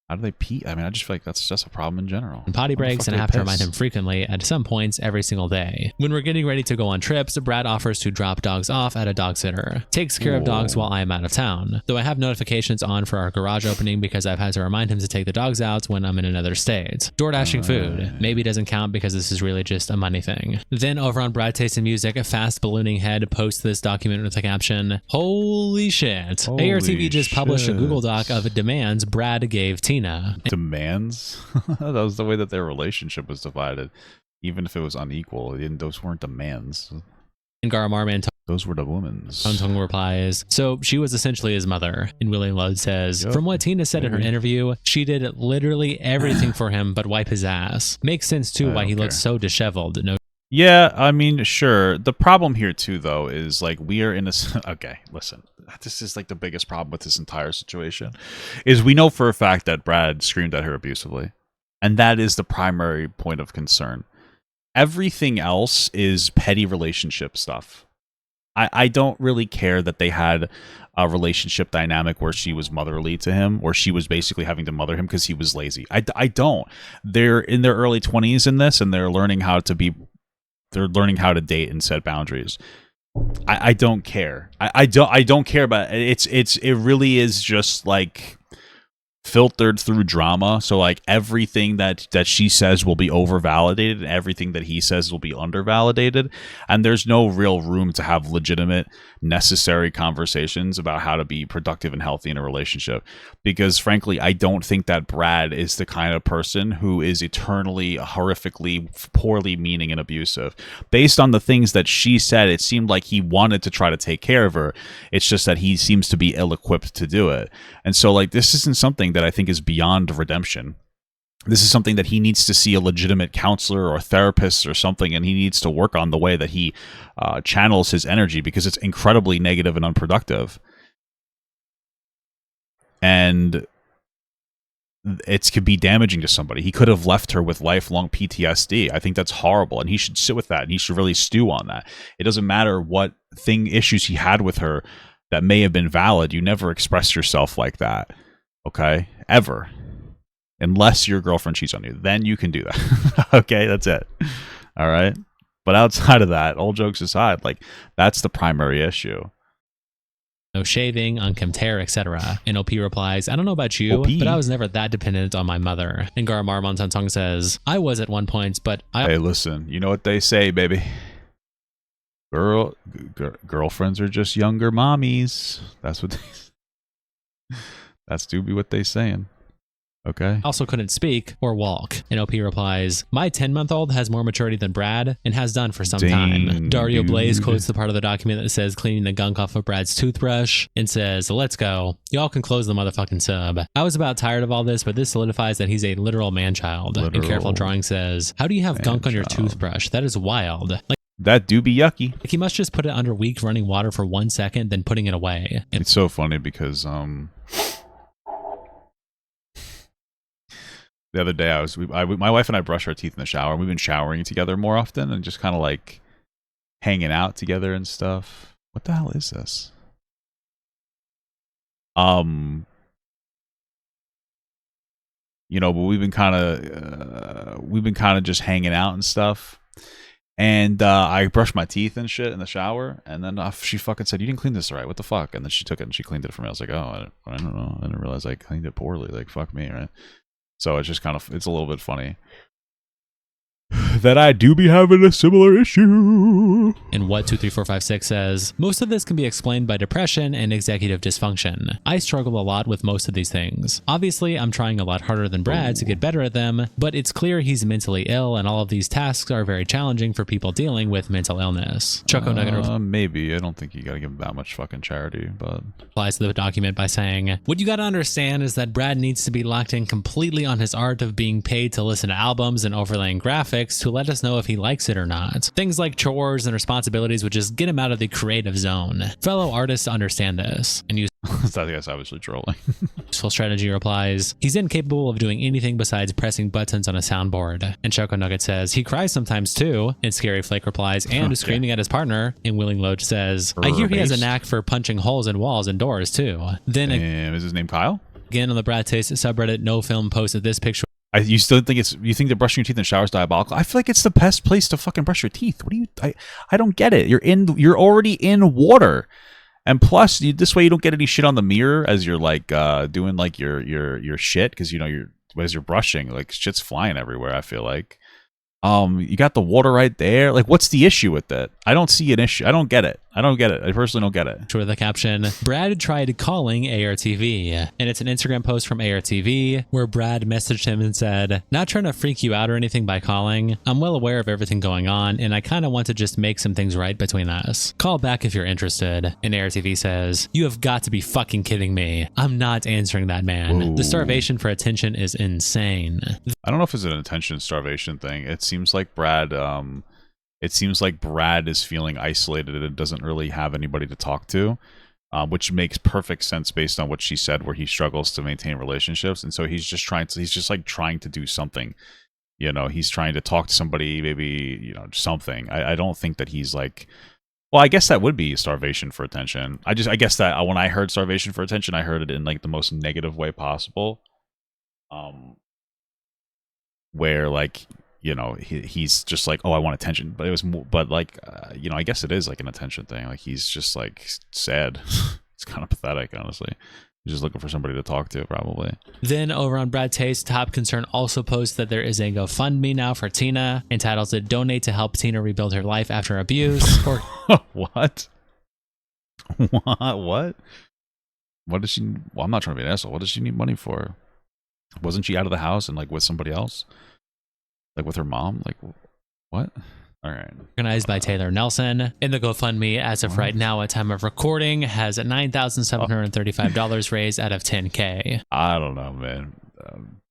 How do they pee? I mean, I just feel like that's just a problem in general. Potty breaks, and I have to remind him frequently at some points every single day. When we're getting ready to go on trips, Brad offers to drop dogs off at a dog sitter. Takes care of dogs while I am out of town, though I have notifications on for our garage opening because I've had to remind him to take the dogs out when I'm in another state. Door dashing food. Maybe doesn't count because this is really just a money thing. Then over on BradTaste and Music, a fast ballooning head posts this document with the caption, "Holy shit. ARTV just published a Google Doc of demands Brad gave Tina." Demands? That was the way that their relationship was divided. Even if it was unequal, those weren't demands. And Garamarman Those were the women's. Tung replies, so she was essentially his mother. And Willie Load says, Yep. from what Tina said in her interview, she did literally everything for him but wipe his ass. Makes sense too why he looks so disheveled. No. Yeah, I mean, sure. The problem here too, though, is like we are in a. Okay, listen. This is like the biggest problem with this entire situation, is we know for a fact that Brad screamed at her abusively, and that is the primary point of concern. Everything else is petty relationship stuff. I don't really care that they had a relationship dynamic where she was motherly to him, or she was basically having to mother him because he was lazy. I don't. They're in their early 20s in this, and they're learning how to be. They're learning how to date and set boundaries. I don't care. I don't care about it. It really is just like filtered through drama. So like everything that she says will be overvalidated, and everything that he says will be undervalidated, and there's no real room to have legitimate, necessary conversations about how to be productive and healthy in a relationship. Because frankly, I don't think that Brad is the kind of person who is eternally, horrifically, poorly meaning and abusive. Based on the things that she said, it seemed like he wanted to try to take care of her. It's just that he seems to be ill-equipped to do it. And so like this isn't something that I think is beyond redemption. This is something that he needs to see a legitimate counselor or therapist or something, and he needs to work on the way that he channels his energy, because it's incredibly negative and unproductive. And it could be damaging to somebody. He could have left her with lifelong PTSD. I think that's horrible, and he should sit with that, and he should really stew on that. It doesn't matter what issues he had with her that may have been valid. You never express yourself like that. Okay? Ever. Unless your girlfriend cheats on you. Then you can do that. Okay? That's it. All right? But outside of that, all jokes aside, like, that's the primary issue. No shaving, unkempt hair, etc. And OP replies, I don't know about you, OP? but I was never that dependent on my mother. And Garamar Montansong says, I was at one point, but Hey, listen. You know what they say, baby. Girlfriends are just younger mommies. That's what that's do be what they saying. Okay. also couldn't speak or walk. And OP replies, my 10-month-old has more maturity than Brad and has done for some time. Dario Blaze quotes the part of the document that says cleaning the gunk off of Brad's toothbrush and says, let's go. Y'all can close the motherfucking sub. I was about tired of all this, but this solidifies that he's a literal man-child. And Careful Drawing says, how do you have gunk on your toothbrush? That is wild. Like, that do be yucky. Like he must just put it under weak running water for 1 second, then putting it away. It's so funny because the other day my wife and I brush our teeth in the shower, and we've been showering together more often and just kind of like hanging out together and stuff. What the hell is this? You know, but we've been kind of just hanging out and stuff. And I brushed my teeth and shit in the shower, and then she fucking said, you didn't clean this right, what the fuck? And then she took it and she cleaned it for me. I was like, oh, I don't know, I didn't realize I cleaned it poorly, like fuck me, right? So it's just kind of, it's a little bit funny that I do be having a similar issue. And what 23456 says, most of this can be explained by depression and executive dysfunction. I struggle a lot with most of these things. Obviously, I'm trying a lot harder than Brad to get better at them, but it's clear he's mentally ill, and all of these tasks are very challenging for people dealing with mental illness. Choco Nugget maybe. I don't think you gotta give him that much fucking charity, but replies to the document by saying, what you gotta understand is that Brad needs to be locked in completely on his art of being paid to listen to albums and overlaying graphics to let us know if he likes it or not. Things like chores and responsibilities would just get him out of the creative zone. Fellow artists understand this. And use I guess obviously trolling. Useful Strategy replies, he's incapable of doing anything besides pressing buttons on a soundboard. And Choco Nugget says, he cries sometimes too. And Scary Flake replies, and is screaming at his partner. And Willing Loach says, I hear he has a knack for punching holes in walls and doors too. Then is his name Kyle? Again on the BradTaste subreddit, No Film posted this picture. You still think you think that brushing your teeth in the shower is diabolical? I feel like it's the best place to fucking brush your teeth. What do you? I don't get it. You're already in water, and plus this way you don't get any shit on the mirror as you're like doing like your shit, because you know as you're brushing, like shit's flying everywhere. I feel like you got the water right there. Like, what's the issue with that? I don't see an issue. I don't get it. I don't get it. I personally don't get it. With the caption, Brad tried calling ARTV. And it's an Instagram post from ARTV where Brad messaged him and said, not trying to freak you out or anything by calling. I'm well aware of everything going on and I kind of want to just make some things right between us. Call back if you're interested. And ARTV says, you have got to be fucking kidding me. I'm not answering that, man. Ooh. The starvation for attention is insane. I don't know if it's an attention starvation thing. It seems like Brad is feeling isolated and doesn't really have anybody to talk to, which makes perfect sense based on what she said, where he struggles to maintain relationships, and so he's just trying to do something. You know, he's trying to talk to somebody, maybe, you know, something. I don't think that he's like. Well, I guess that would be starvation for attention. I guess that when I heard starvation for attention, I heard it in like the most negative way possible. Where like, you know, he's just like, oh, I want attention, but it was more, but like, you know, I guess it is like an attention thing. Like he's just like sad. It's kind of pathetic, honestly. He's just looking for somebody to talk to, probably. Then over on BradTaste, Top Concern also posts that there is a GoFundMe now for Tina, entitled to Donate to Help Tina Rebuild Her Life After Abuse. Or what? What? What does she? Well, I'm not trying to be an asshole. What does she need money for? Wasn't she out of the house and like with somebody else? Like with her mom? Like what? All right. Organized by Taylor Nelson. In the GoFundMe, as of right now, at time of recording, has $9,735 raised out of $10K. I don't know, man.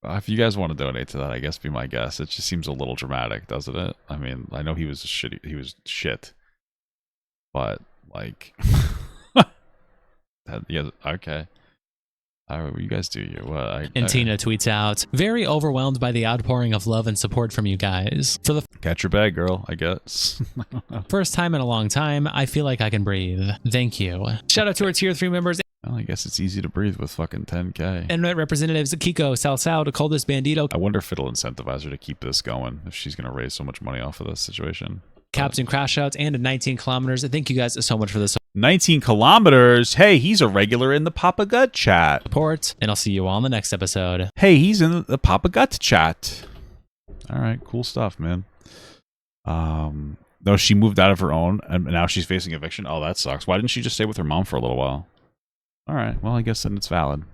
If you guys want to donate to that, I guess be my guest. It just seems a little dramatic, doesn't it? I mean, I know he was shit, but like, yeah, okay. All right, you guys do you. And Tina tweets out, very overwhelmed by the outpouring of love and support from you guys. For the catch your bag, girl, I guess. I don't know. First time in a long time, I feel like I can breathe. Thank you. Shout out to our tier 3 members. Well, I guess it's easy to breathe with fucking 10K. And representatives Kiko, Salsao, Coldest Bandito. I wonder if it'll incentivize her to keep this going if she's going to raise so much money off of this situation. Captain Crash Outs and 19 kilometers. Thank you guys so much for this. 19 kilometers. Hey, he's a regular in the Papa Gut chat. Support, and I'll see you all in the next episode. Hey, he's in the Papa Gut chat. All right, cool stuff, man. No, she moved out of her own, and now she's facing eviction. Oh, that sucks. Why didn't she just stay with her mom for a little while? All right, well, I guess then it's valid.